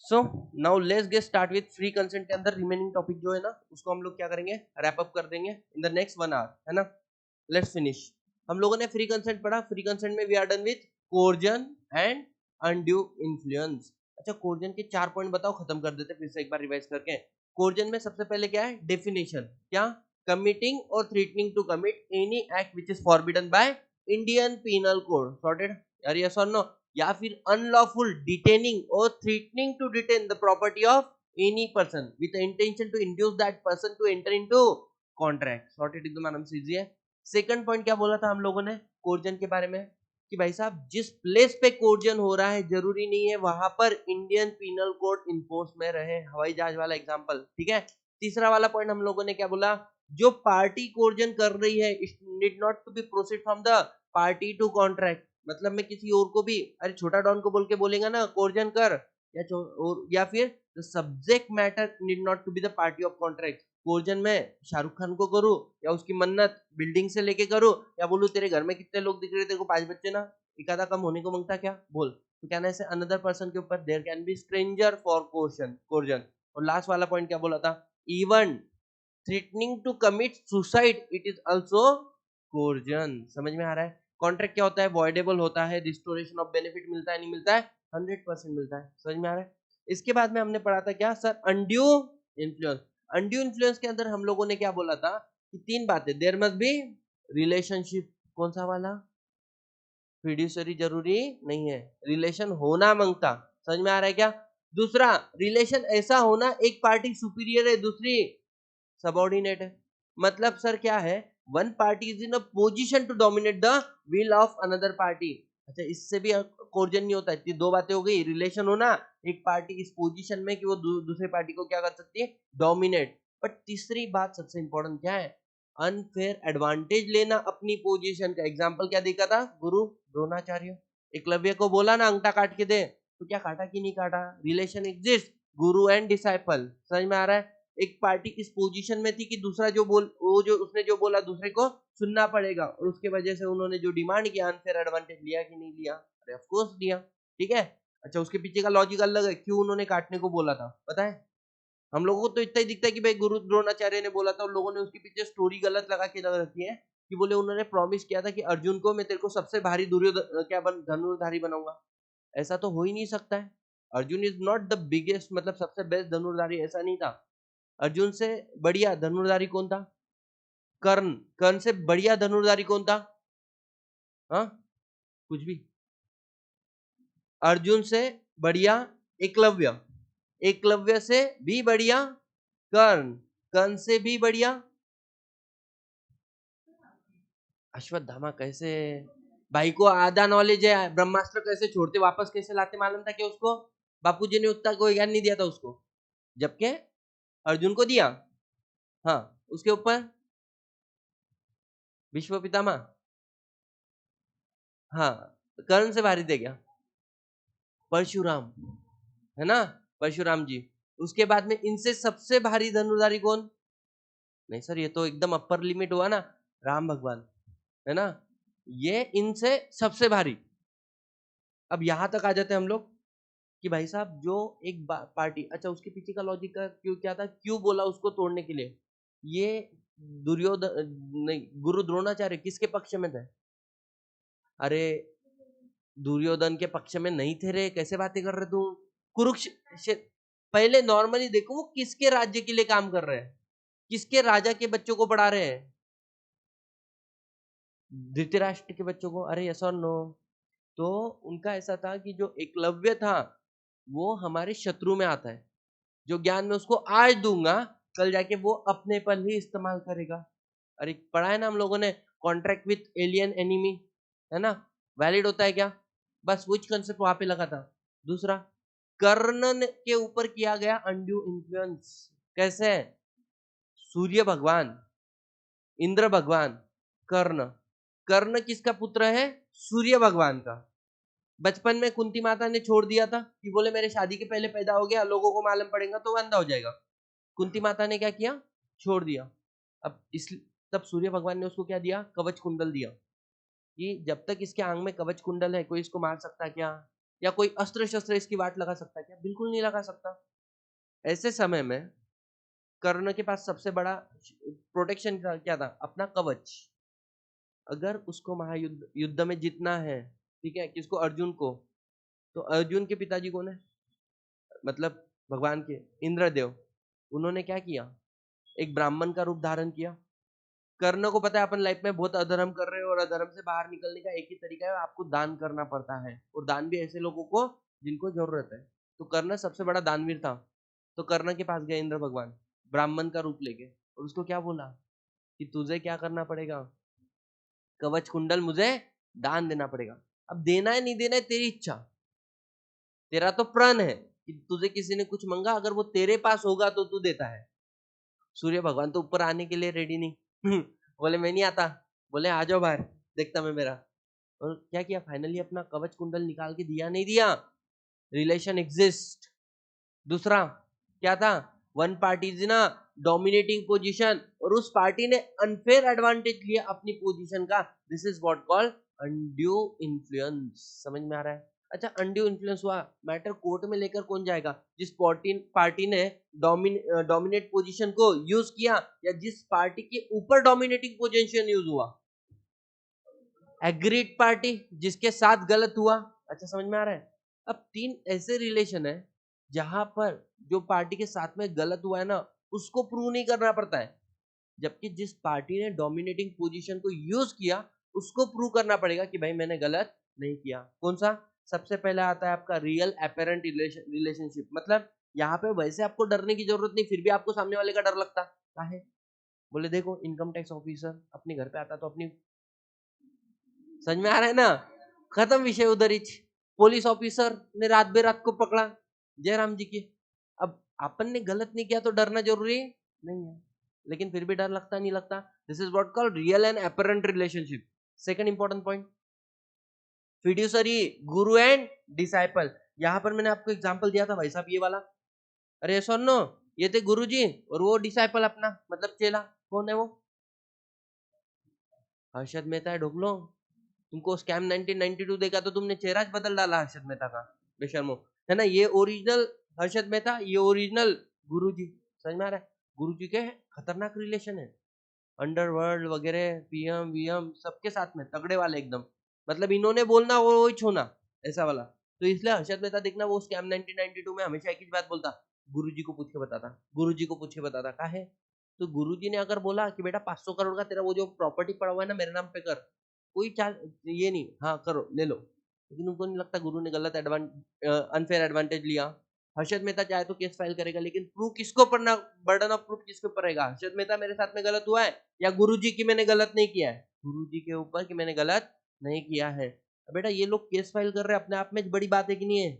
So now let's get start with free consent के अंदर remaining topic जो है ना उसको हम लोग क्या करेंगे, रैप अप कर देंगे इन द नेक्स्ट 1 आवर, है ना। Let's finish. हम लोगों ने फ्री कंसेंट पढ़ा, फ्री कंसेंट में we are done with coercion and undue influence. अच्छा, कोर्जन के 4 पॉइंट बताओ, खत्म कर देते फिर से एक बार रिवाइज करके। कोर्जन में सबसे पहले क्या है, डेफिनेशन, क्या, कमिटिंग और threatening to commit any act which is forbidden by Indian penal code, sorted यार, यस और नो। या फिर अनलॉफुल डिटेनिंग और threatening to detain the property of any person with intention to induce that person to enter into contract, sorted, एकदम आराम से easy है। Second point क्या बोला था हम लोगों ने कोर्जन के बारे में, कि भाई साहब जिस प्लेस पे कोर्जन हो रहा है जरूरी नहीं है वहां पर इंडियन पीनल कोड इन्फोर्स में रहे, हवाई जहाज वाला एग्जांपल, ठीक है। तीसरा वाला पॉइंट हम लोगों ने क्या बोला, जो पार्टी कोर्जन कर रही है it need not to be proceed from the party to contract, मतलब मैं किसी और को भी, अरे छोटा डॉन को बोल के बोलेगा ना कोर्जन कर, या फिर the subject matter need not to be the party of contract. Coercion में शाहरुख खान को करूं या उसकी मन्नत बिल्डिंग से लेके करूं, या बोलूं तेरे घर में कितने लोग दिख रहे, तेरे को 5 बच्चे ना, एक आधा कम होने को मांगता क्या, बोल। तो कहना है अनदर पर्सन के ऊपर there can be stranger for coercion. और लास्ट वाला पॉइंट क्या बोला था, even threatening to commit suicide it is also coercion. समझ में आ रहा है। कॉन्ट्रैक्ट क्या होता है, वॉइडेबल होता है, रिस्टोरेशन ऑफ बेनिफिट मिलता है, नहीं मिलता है, 100% मिलता है। समझ में आ रहा है। इसके बाद में हमने पढ़ा था क्या sir, undue influence. Undue influence के अंदर हम लोगों ने क्या बोला था कि 3 बातें, देयर मस्ट बी रिलेशनशिप, कौन सा वाला, फिड्यूसरी जरूरी नहीं है, रिलेशन होना मांगता। समझ में आ रहा है क्या। दूसरा, रिलेशन ऐसा होना, एक पार्टी सुपीरियर है दूसरी सबऑर्डिनेट है। मतलब सर क्या है, one party is in a position to dominate the will of another party. अच्छा, इससे भी कोर्जन नहीं होता। इतनी 2 बातें हो गई, रिलेशन होना, एक पार्टी इस पोजीशन में कि वो दूसरे पार्टी को क्या कर सकती है, डोमिनेट। बट तीसरी बात सबसे इंपॉर्टेंट क्या है, अनफेयर एडवांटेज लेना अपनी पोजीशन का। एग्जाम्पल क्या देखा था, गुरु द्रोणाचार्य, एकलव्य को बोला ना अंगठा काट के दे, तो क्या काटा कि नहीं काटा, relation exist, Guru and disciple. समझ में आ रहा है। एक पार्टी इस पोजीशन में थी कि दूसरा जो बोल, वो जो उसने जो बोला दूसरे को सुनना पड़ेगा, और उसके वजह से उन्होंने जो डिमांड किया अनफेयर एडवांटेज लिया कि नहीं लिया, अरे ऑफ कोर्स लिया, ठीक है। अच्छा, उसके पीछे का लॉजिक अलग है, क्यों उन्होंने काटने को बोला था पता है। हम लोगों को तो इतना ही दिखता है कि भाई गुरु द्रोणाचार्य ने बोला था, और लोगों ने उसके पीछे स्टोरी गलत लगा के लग रखी है कि बोले उन्होंने प्रॉमिस किया था कि अर्जुन को मैं तेरे को सबसे भारी दुर्योधन क्या धनुर्धारी बनाऊंगा। ऐसा तो हो ही नहीं सकता है। Arjun is not the biggest, मतलब सबसे बेस्ट धनुर्धारी, ऐसा नहीं था। अर्जुन से बढ़िया धनुर्धारी कौन था, कर्ण। कर्ण से बढ़िया धनुर्धारी कौन था, हाँ, कुछ भी। अर्जुन से बढ़िया एकलव्य, एकलव्य से भी बढ़िया कर्ण, कर्ण से भी बढ़िया अश्वत्थामा। कैसे, भाई को आधा नॉलेज है, ब्रह्मास्त्र कैसे छोड़ते वापस कैसे लाते मालूम था क्या उसको, बापूजी ने उतना कोई ज्ञान नहीं दिया था उसको, जबकि अर्जुन को दिया। हाँ, उसके ऊपर विश्व पितामह, हाँ, कर्ण से भारी थे क्या, परशुराम, है ना, परशुराम जी। उसके बाद में इनसे सबसे भारी धनुर्धारी कौन, नहीं सर ये तो एकदम अपर लिमिट हुआ ना, राम भगवान, है ना, ये इनसे सबसे भारी। अब यहां तक आ जाते हैं हम लोग कि भाई साहब जो एक पार्टी, अच्छा उसके पीछे का लॉजिक का क्यों क्या था, क्यों बोला उसको तोड़ने के लिए, ये दुर्योधन नहीं, गुरु द्रोणाचार्य किसके पक्ष में थे, अरे दुर्योधन के पक्ष में नहीं थे रे, कैसे बातें कर रहे तुम। कुरुक्षेत्र, पहले नॉर्मली देखो वो किसके राज्य के लिए काम कर रहे हैं, किसके राजा के बच्चों को पढ़ा रहे हैं, धृतराष्ट्र के बच्चों को, अरे यस और नो। तो उनका ऐसा था कि जो एकलव्य था वो हमारे शत्रु में आता है, जो ज्ञान में उसको आज दूंगा कल जाके वो अपने पर ही इस्तेमाल करेगा। अरे पढ़ा है ना हम लोगों ने, कॉन्ट्रैक्ट विथ एलियन एनिमी, है ना, वैलिड होता है क्या, बस विच कंसेप्ट वहां पे लगा था। दूसरा, कर्ण के ऊपर किया गया अनड्यू इन्फ्लुएंस, कैसे, सूर्य भगवान, इंद्र भगवान, कर्ण, कर्ण किसका पुत्र है, सूर्य भगवान का। बचपन में कुंती माता ने छोड़ दिया था कि बोले मेरे शादी के पहले पैदा हो गया, लोगों को मालूम पड़ेगा तो वो अंधा हो जाएगा। कुंती माता ने क्या किया, छोड़ दिया। अब इस तब सूर्य भगवान ने उसको क्या दिया, कवच कुंडल दिया, कि जब तक इसके आंग में कवच कुंडल है कोई इसको मार सकता क्या, या कोई अस्त्र शस्त्र इसकी वाट लगा सकता है क्या? बिल्कुल नहीं लगा सकता। ऐसे समय में कर्ण के पास सबसे बड़ा प्रोटेक्शन क्या था? अपना कवच। अगर उसको महायुद्ध युद्ध में जीतना है, ठीक है, किसको? अर्जुन को, तो अर्जुन के पिताजी कौन है? मतलब भगवान के इंद्रदेव। उन्होंने क्या किया? एक ब्राह्मण का रूप धारण किया। कर्ण को पता है अपन लाइफ में बहुत अधर्म कर रहे हैं और अधर्म से बाहर निकलने का एक ही तरीका है, आपको दान करना पड़ता है, और दान भी ऐसे लोगों को जिनको जरूरत है। तो कर्ण सबसे बड़ा दानवीर था। तो कर्ण के पास गए इंद्र भगवान ब्राह्मण का रूप लेके, और उसको क्या बोला कि तुझे क्या करना पड़ेगा? कवच कुंडल मुझे दान देना पड़ेगा। अब देना है नहीं देना है तेरी इच्छा, तेरा तो प्रण है कि तुझे किसी ने कुछ मांगा, अगर वो तेरे पास होगा तो तू देता है। सूर्य भगवान तो ऊपर आने के लिए रेडी नहीं बोले मैं नहीं आता, बोले आ जाओ बाहर, देखता मैं मेरा। और क्या किया? फाइनली अपना कवच कुंडल निकाल के दिया, नहीं दिया? Relation exist. दूसरा क्या था? वन पार्टी इज ना डोमिनेटिंग पोजीशन, और उस पार्टी ने अनफेयर एडवांटेज लिया अपनी पोजीशन का। This is what called undue influence. समझ में आ रहा है? अच्छा, अनड्यू इन्फ्लुएंस हुआ, मैटर कोर्ट में लेकर कौन जाएगा? जिस पार्टी ने डोमिनेट पोजीशन को यूज किया, या जिस पार्टी के ऊपर डोमिनेटिंग पोजीशन यूज हुआ। एग्रीड पार्टी, जिसके साथ गलत हुआ। अच्छा, समझ में आ रहा है? अब तीन ऐसे रिलेशन है जहां पर जो पार्टी के साथ में गलत हुआ है ना, उसको प्रूव नहीं करना पड़ता है, जबकि जिस पार्टी ने डोमिनेटिंग पोजीशन को यूज किया उसको प्रूव करना पड़ेगा कि भाई मैंने गलत नहीं किया। कौन सा? सबसे पहले आता है आपका रियल एपेरेंट रिलेशनशिप। मतलब यहाँ पे वैसे आपको डरने की जरूरत नहीं, फिर भी आपको सामने वाले का डर लगता है। बोले देखो, इनकम टैक्स ऑफिसर अपने घर पे आता तो अपनी, समझ में आ रहा है ना? खत्म विषय उधर ही। पुलिस ऑफिसर ने रात बेरात को पकड़ा, जयराम जी की। अब अपन ने गलत नहीं किया तो डरना जरूरी नहीं है, लेकिन फिर भी डर लगता नहीं लगता? This is what called real and apparent relationship. Second important point, fiduciary, Guru and disciple. यहां पर मैंने आपको एग्जांपल दिया था भाई साहब, ये वाला। अरे सुनो, ये थे गुरु जी और वो डिसाइपल अपना मतलब चेला। कौन है वो? हर्षद मेहता है ढोकलो। तुमको स्कैम 1992 देखा तो तुमने चेहरा बदल डाला हर्षद मेहता का, बेशर्मो, है ना? ये ओरिजिनल हर्षद मेहता, ये ओरिजिनल गुरुजी। समझ में आ रहा है? गुरुजी के खतरनाक रिलेशन है, अंडरवर्ल्ड वगैरह, पीएम वीएम सबके साथ में तगड़े वाले एकदम। मतलब इन्होंने बोलना वो ही छोना, ऐसा वाला। तो इसलिए हर्षद मेहता देखना, वो स्कैम 1992 में हमेशा एक ही बात बोलता, गुरुजी को पूछ के बताता, गुरुजी को पूछ के बताता। का है? तो गुरुजी ने अगर बोला कि बेटा 500 करोड़ का तेरा वो जो प्रॉपर्टी पड़ा हुआ है ना मेरे नाम पे कर, कोई चाल ये नहीं, हाँ करो ले लो। लेकिन उनको नहीं लगता गुरु ने गलत अनफेयर एडवांटेज लिया। हर्षद मेहता चाहे तो केस फाइल करेगा, लेकिन प्रूफ किसको पढ़ना, बर्डन ऑफ प्रूफ किसके ऊपर रहेगा? हर्षद मेहता मेरे साथ में गलत हुआ है या गुरुजी की मैंने गलत नहीं किया है? गुरुजी के ऊपर कि मैंने गलत नहीं किया है। बेटा ये लोग केस फाइल कर रहे हैं, अपने आप में बड़ी बात है कि नहीं है?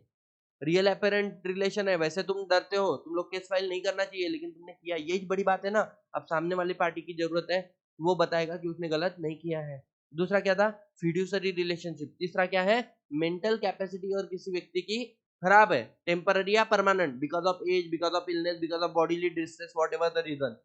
रियल अपेरेंट रिलेशन है, वैसे तुम डरते हो, तुम लोग केस फाइल नहीं करना चाहिए, लेकिन तुमने किया, यही बड़ी बात है ना। अब सामने वाली पार्टी की जरूरत है, वो बताएगा कि उसने गलत नहीं किया है। दूसरा क्या था? Fiduciary relationship. तीसरा क्या है? मेंटल कैपेसिटी और किसी व्यक्ति की खराब है, टेम्पररी या permanent, because of age, because of illness, because of bodily distress, whatever the reason.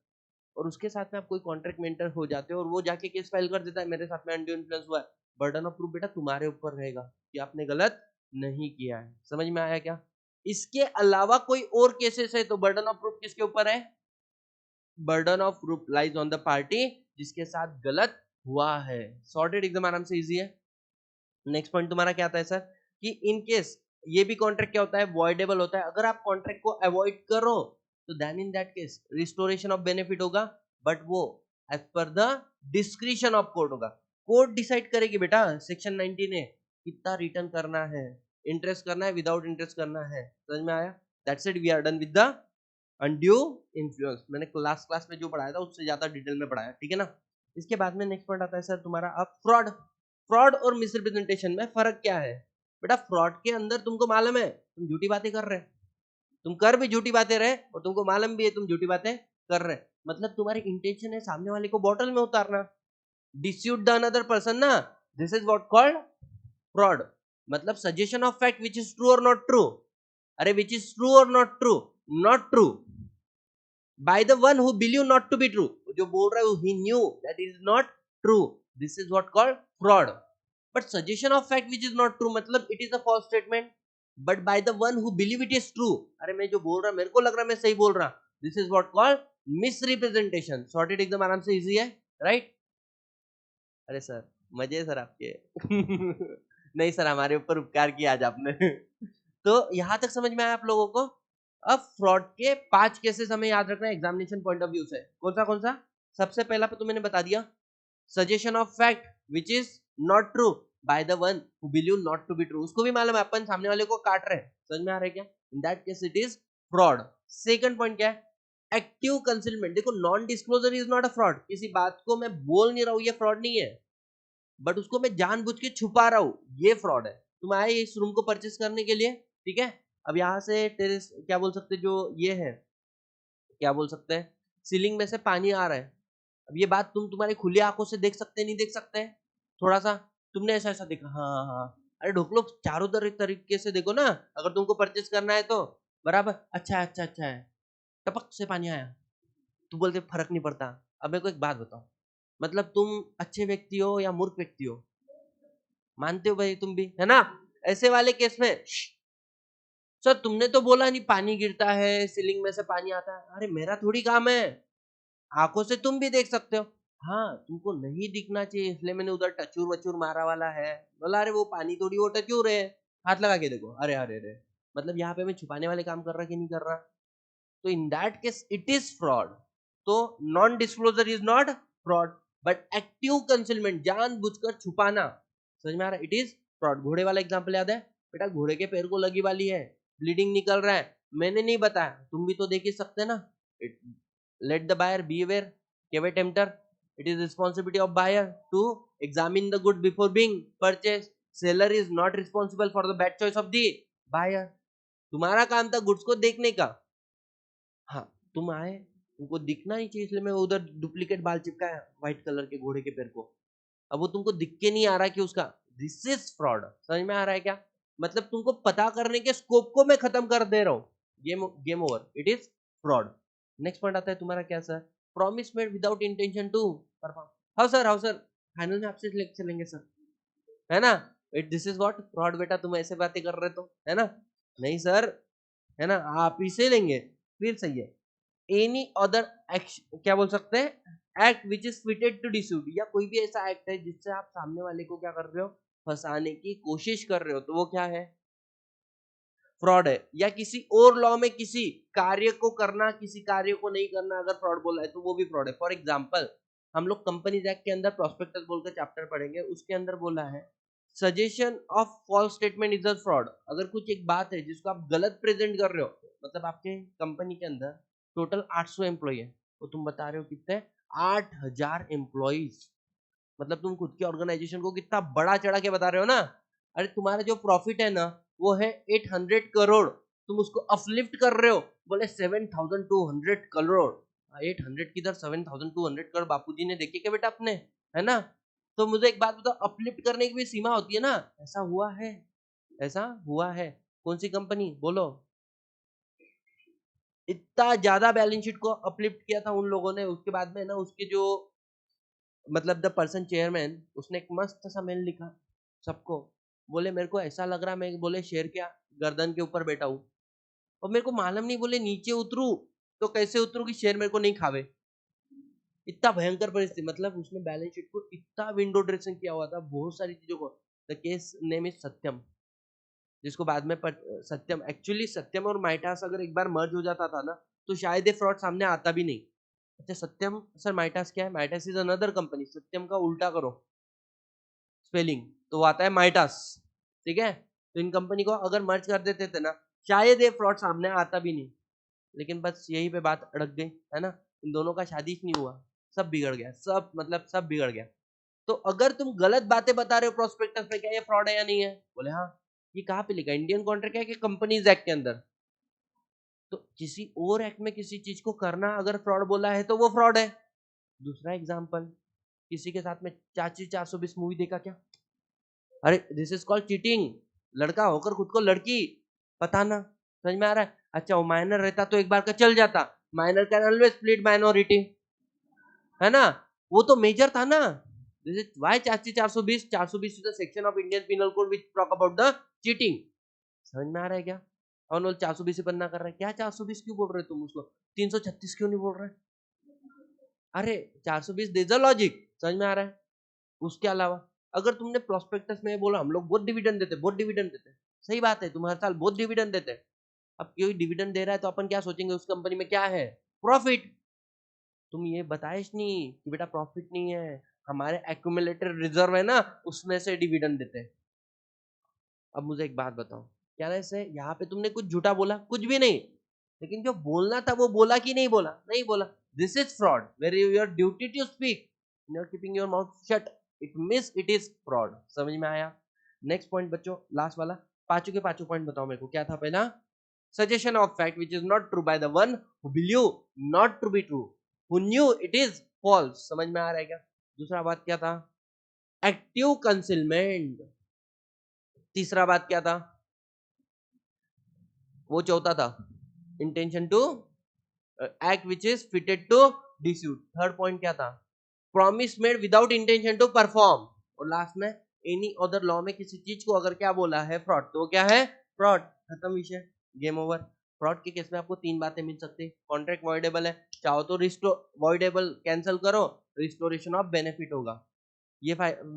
और उसके साथ में आप कोई कॉन्ट्रैक्ट मेंटर हो जाते हो और वो जाके केस फाइल कर देता है, मेरे साथ में अनड्यू इन्फ्लुएंस हुआ है। बर्डन ऑफ प्रूफ बेटा तुम्हारे ऊपर रहेगा कि आपने गलत नहीं किया है। समझ में आया क्या? इसके अलावा कोई और केसेस है तो बर्डन ऑफ प्रूफ किसके ऊपर है? Burden of proof lies on the party जिसके साथ गलत हुआ है। सॉर्टेड, एकदम आराम से, इजी है। नेक्स्ट पॉइंट तुम्हारा क्या आता है सर? कि इन केस ये भी कॉन्ट्रैक्ट क्या होता है? वॉइडेबल होता है। अगर आप कॉन्ट्रैक्ट को अवॉइड करो तो then in that case restoration of benefit होगा, बट वो as per the discretion of court होगा। कोर्ट डिसाइड करेगी बेटा सेक्शन 19 ने कितना रिटर्न करना है, इंटरेस्ट करना है, विदाउट इंटरेस्ट करना है। समझ में आया? That's it, we are done with the undue influence. मैंने लास्ट क्लास में जो पढ़ाया था उससे ज्यादा डिटेल में पढ़ाया, ठीक है ना? इसके बाद में नेक्स्ट पॉइंट आता है सर तुम्हारा अब फ्रॉड। फ्रॉड और मिसरिप्रेजेंटेशन में फर्क क्या है? बेटा फ्रॉड के अंदर तुमको मालूम है तुम झूठी बातें कर रहे, तुम कर भी झूठी बातें रहे और तुमको मालूम भी है तुम झूठी बातें कर रहे, मतलब तुम्हारी इंटेंशन है सामने वाले को बॉटल में उतारना, डिस्यूट द अनदर पर्सन ना। This is what called fraud. मतलब suggestion of fact which is true और नॉट ट्रू। अरे विच इज ट्रू और not true? Not true by the one who believe not to be true, जो बोल रहा है he knew that it is not true. This is what called fraud. But suggestion of fact which is not true मतलब it is a false statement. But by the one who believe it is true, अरे मैं जो बोल रहा मेरे को लग रहा मैं सही बोल रहा, this is what called misrepresentation. Sorted एकदम आराम से, इजी है, राइट? अरे सर मजे सर आपके नहीं सर, हमारे ऊपर उपकार किया आज आपने तो यहां तक समझ में आया आप लोगों को? अब फ्रॉड के 5 केसेस हमें याद रखना है एग्जामिनेशन पॉइंट ऑफ व्यू से। कौन सा? सबसे पहला तो मैंने बता दिया, suggestion of fact which is not true by the one who believe not to be true. उसको भी मालूम है अपन सामने वाले को काट रहे हैं, समझ में आ रहा है क्या? In that case it is fraud. Second point क्या है? Active concealment. देखो non disclosure is not a fraud, किसी बात को मैं बोल नहीं रहा हूं ये फ्रॉड नहीं है, बट उसको मैं जानबूझ के छुपा रहा हूं, ये फ्रॉड है। तुम आए इस रूम को परचेस करने के लिए, ठीक है, अब यहाँ से टेरेस क्या बोल सकते, जो ये है क्या बोल सकते हैं, सीलिंग में से पानी आ रहा है। अब ये बात तुम तुम्हारी खुली आंखों से देख सकते नहीं देख सकते? थोड़ा सा तुमने ऐसा ऐसा देखा, हाँ हाँ, अरे ढोकलो चारों तरीके से देखो ना, अगर तुमको परचेस करना है तो बराबर। अच्छा अच्छा अच्छा है, टपक से पानी आया, तू बोलते फर्क नहीं पड़ता। अब मेरे को एक बात बताओ, मतलब तुम अच्छे व्यक्ति हो या मूर्ख व्यक्ति हो? मानते हो भाई तुम भी, है ना? ऐसे वाले केस में सर तुमने तो बोला नहीं पानी गिरता है सीलिंग में से पानी आता है, अरे मेरा थोड़ी काम है, आंखों से तुम भी देख सकते हो। हाँ तुमको नहीं दिखना चाहिए इसलिए मैंने उधर टचूर वचूर मारा वाला है, बोला अरे वो पानी थोड़ी वो टचूर है, हाथ लगा के देखो, अरे अरे अरे, मतलब यहाँ पे मैं छुपाने वाले काम कर रहा कि नहीं कर रहा? तो in that case it is fraud. तो non disclosure is not fraud, but active concealment, जानबूझकर छुपाना, समझ में आ रहा है, इट इज फ्रॉड। घोड़े वाला एग्जांपल याद है बेटा? घोड़े के पैर को लगी वाली है, ब्लीडिंग निकल रहा है, मैंने नहीं बताया, तुम भी तो देख ही सकते ना। Let the buyer be aware, caveat emptor, it is responsibility of buyer to examine the good before being purchased, seller is not responsible for the bad choice of the buyer। तुम्हारा काम था गुड्स को देखने का, हाँ तुम आए, तुमको दिखना नहीं चाहिए इसलिए मैं उधर डुप्लीकेट बाल चिपकाया व्हाइट कलर के घोड़े के पैर को, अब वो तुमको दिख के नहीं आ रहा कि उसका, दिस इज फ्रॉड। समझ में आ रहा है क्या? मतलब तुमको पता करने के स्कोप को मैं खत्म कर दे रहा हूँ, game over, it is fraud. Next point आता है तुम्हारा क्या sir? Promise made without intention to perform. How sir, final में आपसे लेक्चर लेंगे सर, है ना? It this is what fraud बेटा, तुम ऐसे बातें कर रहे तो, है ना? नहीं सर, है ना, आप इसे लेंगे फिर सही है। एनी अदर एक्शन, क्या बोल सकते हैं, act which is fitted to deceive, या कोई भी ऐसा एक्ट है जिससे आप सामने वाले को क्या कर रहे हो, फंसाने की कोशिश कर रहे हो, तो वो क्या है? फ्रॉड है। या किसी और लॉ में किसी कार्य को करना, किसी कार्य को नहीं करना, अगर फ्रॉड बोला है तो वो भी फ्रॉड है। फॉर एग्जाम्पल हम लोग कंपनीज एक्ट के अंदर प्रोस्पेक्टस बोलकर चैप्टर पढ़ेंगे, उसके अंदर बोला है suggestion of false statement is a fraud. अगर कुछ एक बात है जिसको आप गलत प्रेजेंट कर रहे हो, मतलब आपके कंपनी के अंदर टोटल 800 एम्प्लॉय है, तो तुम बता रहे हो कितने, 8000 एम्प्लॉइज, मतलब तुम खुद की ऑर्गेनाइजेशन को कितना बड़ा चढ़ा के बता रहे हो ना। अरे तुम्हारा जो प्रॉफिट है ना वो है 800 करोड़, तुम उसको अपलिफ्ट कर रहे हो, बोले 7200 करोड़। 800 किधर, 7200 करोड़ बापूजी ने देखे क्या बेटा अपने, है ना? तो मुझे एक बात बताओ, अपलिफ्ट करने की भी सीमा होती है ना। ऐसा हुआ है, ऐसा हुआ है, कौन सी कंपनी बोलो? इतना ज्यादा बैलेंस शीट को अपलिफ्ट किया था उन लोगों ने, उसके बाद में ना उसके जो, मतलब द पर्सन चेयरमैन, उसने एक मस्त सा मेल लिखा सबको, बोले मेरे को ऐसा लग रहा, मैं बोले शेर क्या गर्दन के ऊपर बैठा हूँ, और मेरे को मालूम नहीं, बोले नीचे उतरू तो कैसे उतरू कि शेर मेरे को नहीं खावे। इतना भयंकर परिस्थिति, मतलब उसने बैलेंस शीट को इतना विंडो ड्रेसिंग किया हुआ था बहुत सारी चीजों को। द केस नेम इज सत्यम, जिसको बाद में सत्यम, एक्चुअली सत्यम और माइटास अगर एक बार मर्ज हो जाता था ना तो शायद ये फ्रॉड सामने आता भी नहीं। अच्छा सत्यम सर, माइटास क्या है? माइटास इज अनदर कंपनी, सत्यम का उल्टा करो स्पेलिंग तो वो आता है माइटास, ठीक है? तो इन कंपनी को अगर मर्ज कर देते थे ना शायद ये फ्रॉड सामने आता भी नहीं, लेकिन बस यही पे बात अड़क गई, है ना? इन दोनों का शादी नहीं हुआ, सब बिगड़ गया, सब मतलब सब बिगड़ गया। तो अगर तुम गलत बातें बता रहे हो प्रोस्पेक्टस में, क्या ये फ्रॉड है या नहीं है? बोले हाँ। ये कहाँ पे लिखा, इंडियन कॉन्ट्रैक्ट है कि कंपनीज एक्ट के अंदर? तो किसी और एक्ट में किसी चीज को करना अगर फ्रॉड बोला है तो वो फ्रॉड है। दूसरा एग्जाम्पल, किसी के साथ में चाची 420 मूवी देखा क्या? अरे दिस इज कॉल्ड चीटिंग, लड़का होकर खुद को लड़की बताना, समझ में आ रहा है? अच्छा वो माइनर रहता तो एक बार का चल जाता, minor can always plead minority, है ना? वो तो मेजर था ना। दिस इज व्हाई चाची 420 is the section of Indian penal code which talk about the cheating. समझ में आ रहा है क्या? और बोल 420 बनना कर रहा है, क्या 420 क्यों बोल रहे तुम उसको? 336 क्यों नहीं बोल रहे? अरे 420 देयर इज अ लॉजिक, समझ में आ रहा है? उसके अलावा अगर तुमने प्रोस्पेक्टस में बोला हम लोग बहुत डिविडेंड देते, बहुत डिविडेंड देते, सही बात है, तुम हर साल बहुत डिविडेंड देते हैं। अब कोई डिविडेंड दे रहा है तो अपन क्या सोचेंगे, उस कंपनी में क्या है? प्रॉफिट। तुम ये बताइश नहीं कि बेटा प्रॉफिट नहीं है, हमारे एक्यूमुलेटेड रिजर्व है ना, उसमें से डिविडेंड देते हैं। अब मुझे एक बात बताओ, क्या ना इसे यहाँ पे तुमने कुछ झूठा बोला? कुछ भी नहीं, लेकिन जो बोलना था वो बोला कि नहीं बोला? नहीं बोला। This is fraud, where your duty to speak, you are keeping your mouth shut, it means it is fraud. समझ में आया? नेक्स्ट पॉइंट बच्चों, लास्ट वाला, पांचों के पांचों पॉइंट बताओ मेरे को, क्या था पहला? Suggestion of fact which is not true by the one who believe not to be true, who knew it is false. समझ में आ रहा है क्या? दूसरा बात क्या था? Active concealment. तीसरा बात क्या था? वो चौथा था intention to act which is fitted to deceive. Third point क्या था? Promise made without intention to perform. और लास्ट में एनी अदर लॉ में किसी चीज को अगर क्या बोला है फ्रॉड, तो वो क्या है? फ्रॉड। खत्म विषय, गेम ओवर। फ्रॉड के केस में आपको तीन बातें मिल सकती, कॉन्ट्रैक्ट वॉइडेबल है, चाहो तो रिस्टोर वॉइडेबल कैंसिल करो, रिस्टोरेशन ऑफ बेनिफिट होगा, ये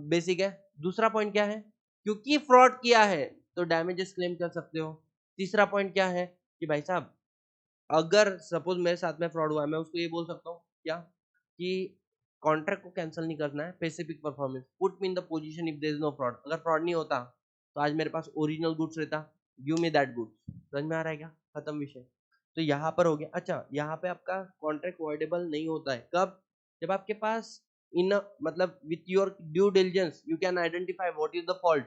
बेसिक है। दूसरा पॉइंट क्या है? क्योंकि फ्रॉड किया है तो डैमेजेस क्लेम कर सकते हो। तीसरा पॉइंट क्या है कि भाई साहब अगर सपोज मेरे साथ में फ्रॉड हुआ है, मैं उसको ये बोल सकता हूँ क्या कि कॉन्ट्रैक्ट को कैंसिल नहीं करना है, specific performance, put me in the position if there is no fraud. अगर फ्रॉड नहीं होता तो आज मेरे पास ओरिजिनल गुड्स रहता, गिव मी दैट गुड्स। समझ में आ रहा है क्या? खत्म विषय। तो यहाँ पर हो गया। अच्छा, यहाँ पे आपका कॉन्ट्रैक्ट वॉइडेबल नहीं होता है कब? जब आपके पास इन मतलब with your due diligence you can identify what is the fault.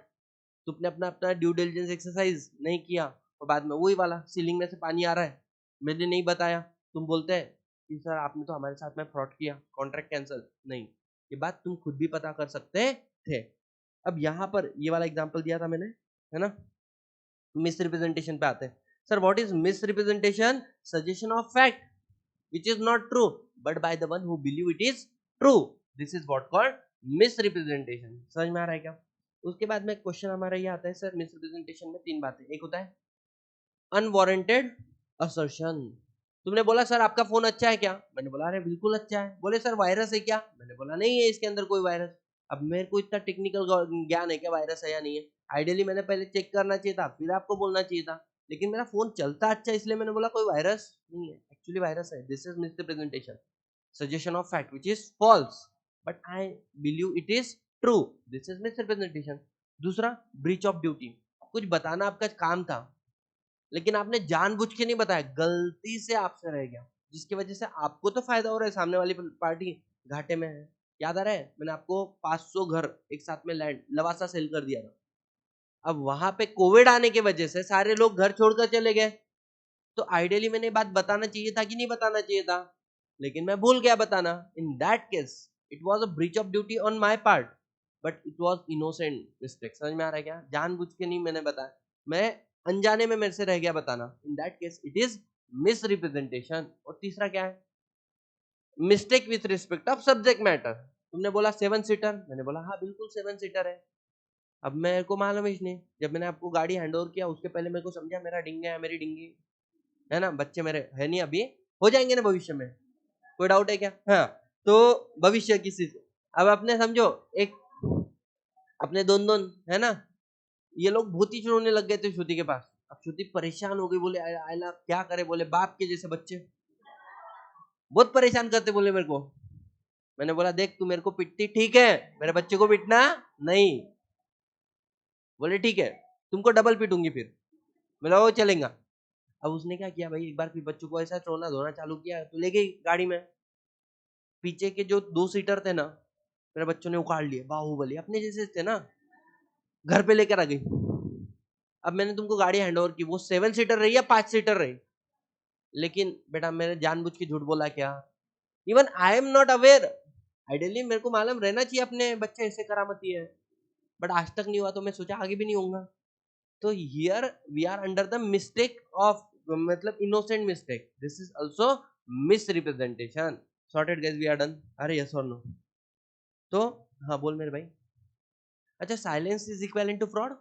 तुमने अपना अपना ड्यू डिलिजेंस एक्सरसाइज नहीं किया और बाद में वही वाला सीलिंग में से पानी आ रहा है, मैंने नहीं बताया, तुम बोलते हैं कि सर आपने तो हमारे साथ में फ्रॉड किया, कॉन्ट्रैक्ट कैंसिल। नहीं, ये बात तुम खुद भी पता कर सकते थे। अब यहाँ पर ये वाला एग्जांपल दिया था मैंने, है ना? मिस रिप्रेजेंटेशन पे आते हैं। Sir what is miss representation? Suggestion of fact which is not true but by the one who believe it is true, this is what called misrepresentation। समझ में आ रहा है क्या? उसके बाद में क्वेश्चन हमारा ये आता है सर मिसरिप्रेजेंटेशन में तीन बातें, एक होता है अनवारंटेड असर्शन। तुमने बोला सर आपका फोन अच्छा है क्या? मैंने बोला अरे बिल्कुल अच्छा है। बोले सर वायरस है क्या? मैंने बोला नहीं है इसके अंदर कोई वायरस। अब मेरे को इतना टेक्निकल ज्ञान है क्या वायरस है या नहीं है? आइडियली मैंने पहले चेक करना चाहिए था, फिर आपको बोलना चाहिए था, लेकिन मेरा फोन चलता अच्छा इसलिए मैंने बोला कोई वायरस नहीं है, एक्चुअली वायरस है। This is misrepresentation, suggestion of fact which is false but I believe it is true, this is misrepresentation. दूसरा ब्रीच ऑफ ड्यूटी, कुछ बताना आपका काम था लेकिन आपने जानबूझ के नहीं बताया, गलती से आपसे रह गया, जिसकी वजह से आपको तो फायदा हो रहा है, सामने वाली पार्टी घाटे में है। याद आ रहा है मैंने आपको 500 घर एक साथ में लैंड लवासा सेल कर दिया था। अब वहां पे कोविड आने की वजह से सारे लोग घर छोड़कर चले गए, तो आइडियली मैंने बात बताना चाहिए था कि नहीं बताना चाहिए था, लेकिन मैं भूल गया बताना। इन that case it was a breach of duty on my part but it was innocent mistake. समझ में आ रहा है क्या? जानबूझ के नहीं मैंने बताया, मैं अनजाने में मेरे से रह गया बताना। इन that case it is miss representation. और तीसरा क्या है? Mistake with respect of subject matter. तुमने बोला 7 सीटर, मैंने बोला हाँ बिल्कुल 7 सीटर है। अब मेरे को मालूम ही नहीं, जब मैंने आपको गाड़ी हैंड ओवर किया उसके पहले मेरे को समझा मेरा डिंगे है, मेरी डिंगी है ना, बच्चे मेरे है नहीं अभी, हो जाएंगे ना भविष्य में, कोई डाउट है क्या? हाँ, तो भविष्य किसी से अब अपने समझो एक अपने दोन दोन है ना, ये लोग भूत ही रोने लग गए थे श्रुति के पास। अब श्रुति परेशान हो गई, बोले आयला क्या करे, बोले बाप के जैसे बच्चे बहुत परेशान करते, बोले मेरे को। मैंने बोला देख तू मेरे को पिटती ठीक है, मेरे बच्चे को पिटना नहीं। बोले ठीक है तुमको डबल पिटूंगी फिर। बोला वो चलेगा। अब उसने क्या किया भाई, एक बार फिर बच्चों को ऐसा रोना धोना चालू किया तो ले गई गाड़ी में। पीछे के जो 2 सीटर थे ना, मेरे बच्चों ने उखाड़ लिए, बाहुबली अपने जैसे थे ना, घर पे लेकर आ गई। अब मैंने तुमको गाड़ी हैंड ओवर की, वो 7 सीटर रही या 5 सीटर रही, लेकिन बेटा मैंने जानबूझ के झूठ बोला क्या? Even I am not aware, ideally मेरे को मालूम रहना चाहिए अपने बच्चे ऐसे करामती है, बट आज तक नहीं हुआ तो मैं सोचा आगे भी नहीं होगा। तो here we are under the mistake of मतलब innocent mistake, this is also misrepresentation. Sorted guys, we are done. अरे यस और नो? तो हाँ बोल मेरे भाई। अच्छा, silence is equal to fraud?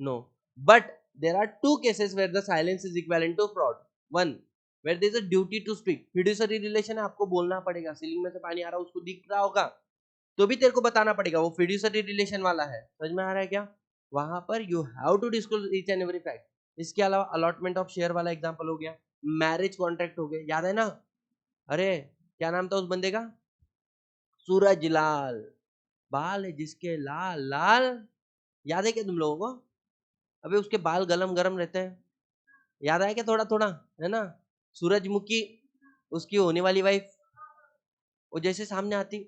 No, but there are two cases where the silence is equivalent to fraud. One, where there is a duty to speak. fiduciary relation है, आपको बोलना पड़ेगा. सीलिंग में से पानी आ रहा है, उसको दिख रहा होगा तो भी तेरे को बताना पड़ेगा, वो fiduciary relation वाला है. समझ में आ रहा है क्या? वहां पर you have to disclose each and every fact. इसके अलावा अलॉटमेंट ऑफ शेयर वाला एग्जांपल हो गया, मैरिज कॉन्ट्रैक्ट हो गया, याद है ना? अरे क्या नाम था उस बंदे का? सूरज लाल. बाल है जिसके लाल लाल, याद है क्या तुम लोगों को? अबे उसके बाल गलम गरम रहते हैं, याद आया क्या? थोड़ा थोड़ा है ना? सूरजमुखी उसकी होने वाली वाइफ, वो जैसे सामने आती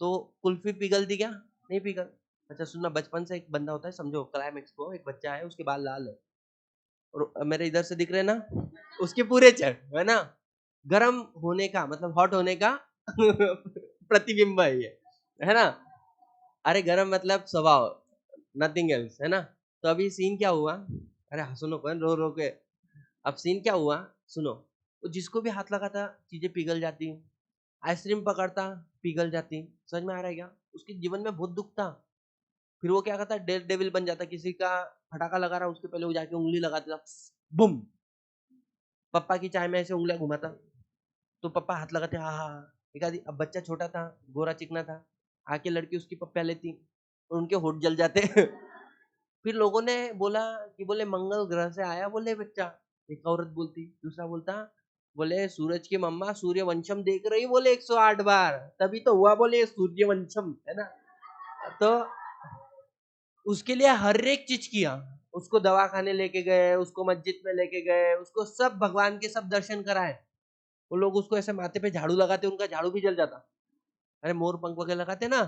तो कुल्फी पिघलती क्या? नहीं पिघल. अच्छा सुनना, बचपन से एक बंदा होता है, समझो क्लाइमेक्स को, एक बच्चा है उसके बाल लाल है और मेरे इधर से दिख रहे ना, उसके पूरे चढ़ है ना, गरम होने का मतलब हॉट होने का प्रतिबिंब है ये, है ना? अरे गरम मतलब स्वभाव, नथिंग एल्स, है ना? तो अभी सीन क्या हुआ? अरे सुनो कौन रो रो के. अब सीन क्या हुआ सुनो, वो जिसको भी हाथ लगाता चीजें पिघल जाती, आइसक्रीम पकड़ता पिघल जाती. समझ में आ रहा है क्या? उसके जीवन में बहुत दुख था. फिर वो क्या करता, डेयर डेविल बन जाता. किसी का फटाका लगा रहा उसके पहले वो जाके उंगली लगाता था, बुम. पप्पा की चाय में ऐसे उंगलियां घुमाता तो पप्पा हाथ लगाते, हाँ हाँ. एक आधी, अब बच्चा छोटा था, गोरा चिकना था, आके लड़की उसकी पप्पा लेती और उनके होठ जल जाते. फिर लोगों ने बोला कि बोले मंगल ग्रह से आया बोले बच्चा. एक औरत बोलती, दूसरा बोलता बोले सूरज की मम्मा सूर्यवंशम देख रही बोले 108 बार, तभी तो हुआ बोले सूर्यवंशम, है ना? तो उसके लिए हर एक चीज किया, उसको दवाखाने लेके गए, उसको मस्जिद में लेके गए, उसको सब भगवान के सब दर्शन कराए. वो लोग उसको ऐसे माथे पे झाड़ू लगाते, उनका झाड़ू भी जल जाता. अरे मोर पंख वगैरह लगाते ना,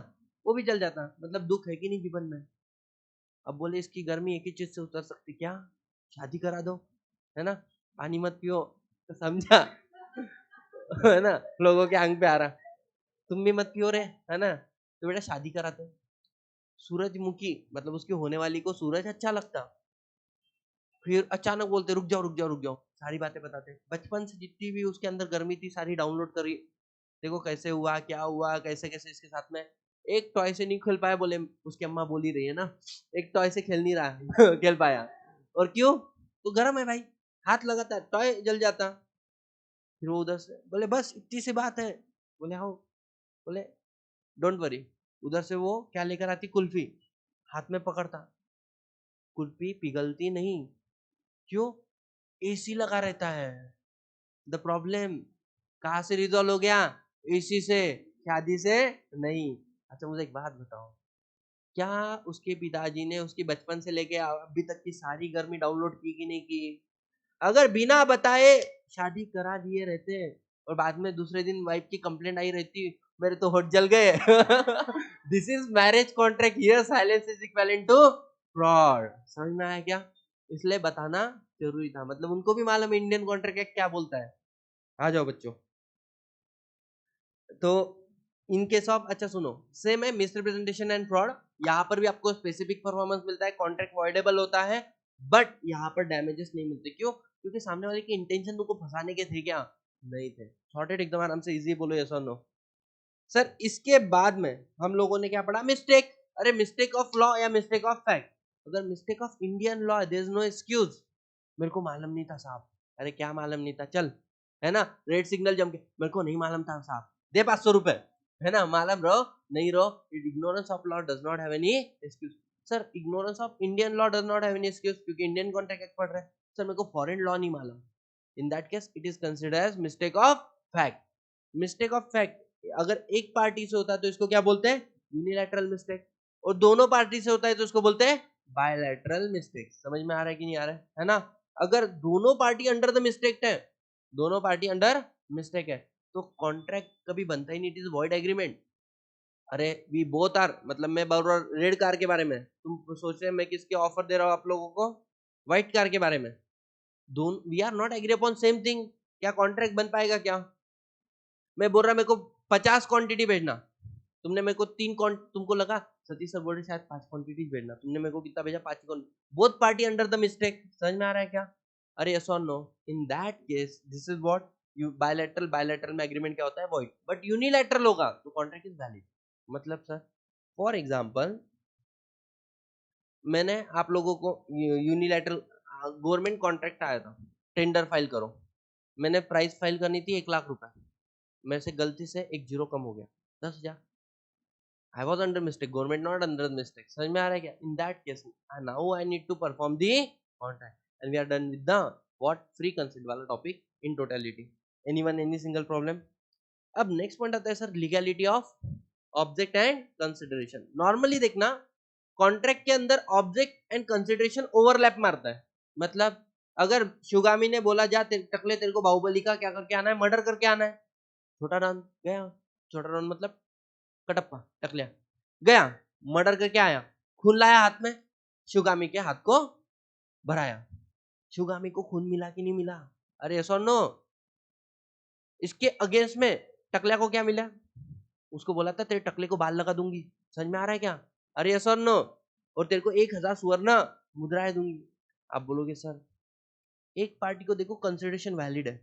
वो भी जल जाता. मतलब दुख है कि नहीं जीवन में? अब बोले इसकी गर्मी एक ही चीज से उतर सकती, क्या? शादी करा दो, है ना? पानी मत पियो, तो समझा? है ना? लोगों के आंग पे आ रहा, तुम भी मत पियो रे, है ना? तो बेटा शादी करा दो. सूरजमुखी मतलब उसकी होने वाली को सूरज अच्छा लगता. फिर अचानक बोलते रुक जाओ रुक जाओ रुक जाओ, सारी बातें बताते, बचपन से जितनी भी उसके अंदर गर्मी थी सारी डाउनलोड करी. देखो कैसे हुआ, क्या हुआ, कैसे कैसे इसके साथ में. एक टॉय से नहीं खेल पाया बोले, उसकी अम्मा बोल ही रही है ना, एक टॉय से खेल नहीं रहा खेल पाया. और क्यों? तो गर्म है भाई, हाथ लगाता है टॉय जल जाता. फिर वो उधर से बोले बस इतनी सी बात है. बोले हाँ. बोले डोंट वरी. उधर से वो क्या लेकर आती, कुल्फी, हाथ में पकड़ता, कुल्फी पिघलती नहीं. क्यों? एसी लगा रहता है. द प्रॉब्लम कहाँ से रिजॉल्व हो गया? एसी से, शादी से नहीं. अच्छा मुझे एक बात बताओ, क्या उसके पिताजी ने उसकी बचपन से लेके अभी तक की सारी गर्मी डाउनलोड की कि नहीं की? अगर बिना बताए शादी करा दिए रहते और बाद में दूसरे दिन वाइफ की कंप्लेंट आई रहती, मेरे तो होठ जल गए. This is marriage contract, here silence is equivalent to fraud. समझ में आया क्या? इसलिए बताना जरूरी था, मतलब उनको भी मालूम इंडियन कॉन्ट्रैक्ट क्या बोलता है. आ जाओ बच्चों. तो इन केस ऑफ, अच्छा सुनो, सेम है मिसरिप्रेजेंटेशन एंड फ्रॉड. यहाँ पर भी आपको स्पेसिफिक परफॉर्मेंस मिलता है, कॉन्ट्रैक्ट वॉइडेबल होता है, बट यहाँ पर डैमेजेस नहीं मिलते. क्यों? क्योंकि सामने वाले की इंटेंशन तुमको फंसाने के थे क्या? नहीं थे. सॉर्टेड एकदम आराम से, इजी बोलो यस और नो. सर इसके बाद में हम लोगों ने क्या पढ़ा? मिस्टेक. अरे मिस्टेक ऑफ लॉ या मिस्टेक ऑफ फैक्ट? अगर mistake of Indian law, there is no excuse. मेरे को मालूम नहीं था साहब. अरे क्या मालूम नहीं था, चल, है ना? रेड सिग्नल जम के, मेरे को नहीं मालूम था साहब, दे 500 रुपए, है ना? मालूम रहो नहीं रहो, ignorance of law does not have any excuse. Sir ignorance of Indian law does not have any excuse, क्योंकि इंडियन कॉन्ट्रैक्ट एक्ट पढ़ रहे हैं. सर मेरे को फॉरेन लॉ नहीं मालूम. In that case it is considered as mistake of fact. Mistake of fact अगर एक पार्टी से होता है तो इसको क्या बोलते हैं? Unilateral mistake. और दोनों पार्टी से होता है तो इसको बोलते हैं बायलैटरल मिस्टेक. समझ में आ रहा है कि नहीं आ रहा है ना? अगर दोनों पार्टी अंडर द मिस्टेक है, दोनों पार्टी अंडर मिस्टेक है, तो कॉन्ट्रैक्ट कभी बनता ही नहीं, इट इज वॉइड एग्रीमेंट. अरे वी बोथ आर, मतलब मैं बोल रहा हूँ रेड कार के बारे में, तुम सोच रहे मैं किसके ऑफर दे रहा हूँ आप लोगों को? व्हाइट कार के बारे में. दोनों we are not agree upon same thing, क्या कॉन्ट्रैक्ट बन पाएगा क्या? मैं बोल रहा मेरे को 50 क्वांटिटी भेजना, तुमने मेरे को तुमको लगा सतीश सर बोल रहे शायद 5 क्वांटिटी भेजना, तुमने मेरे को कितना भेजा? 5 both party under the mistake. समझ में आ रहा है क्या? अरे यस और no? In that case this is what you bilateral. Bilateral में एग्रीमेंट क्या होता है? वॉइड. बट यूनिलैटरल होगा तो कॉन्ट्रैक्ट इज वैलिड. मतलब सर फॉर एग्जांपल मैंने आप लोगों को यूनिलैटरल गवर्नमेंट कॉन्ट्रैक्ट आया था, टेंडर फाइल करो, मैंने प्राइस फाइल करनी थी 1,00,000 रुपए, मेरे से गलती से एक जीरो कम हो गया 10,000, I was under mistake, government not under mistake. समझ में आ रहा है क्या? In that case, now I need to perform the contract, and we are done with the what free consent वाला topic in totality. Anyone any single problem? अब next point आता है sir legality of object and consideration. Normally देखना contract के अंदर object and consideration overlap मारता है, मतलब अगर शुगामी ने बोला जा टकले तेरे को बाहुबली का क्या करके आना है, मर्डर करके आना है, छोटा डॉन गया, छोटा डॉन मतलब कटप्पा टकलिया गया, मर्डर करके आया, खून लाया हाथ में, शुगामी के हाथ को भराया, शुगामी को खून मिला कि नहीं मिला? अरे ऐसा नो, इसके अगेंस्ट में टकलिया को क्या मिला? उसको बोला था तेरे टकले को बाल लगा दूंगी, समझ में आ रहा है क्या? अरे ऐसा नो, और तेरे को 1,000 सुवर्ण मुद्राएं दूंगी। आप बोलोगे सर एक पार्टी को देखो कंसिडरेशन वैलिड है,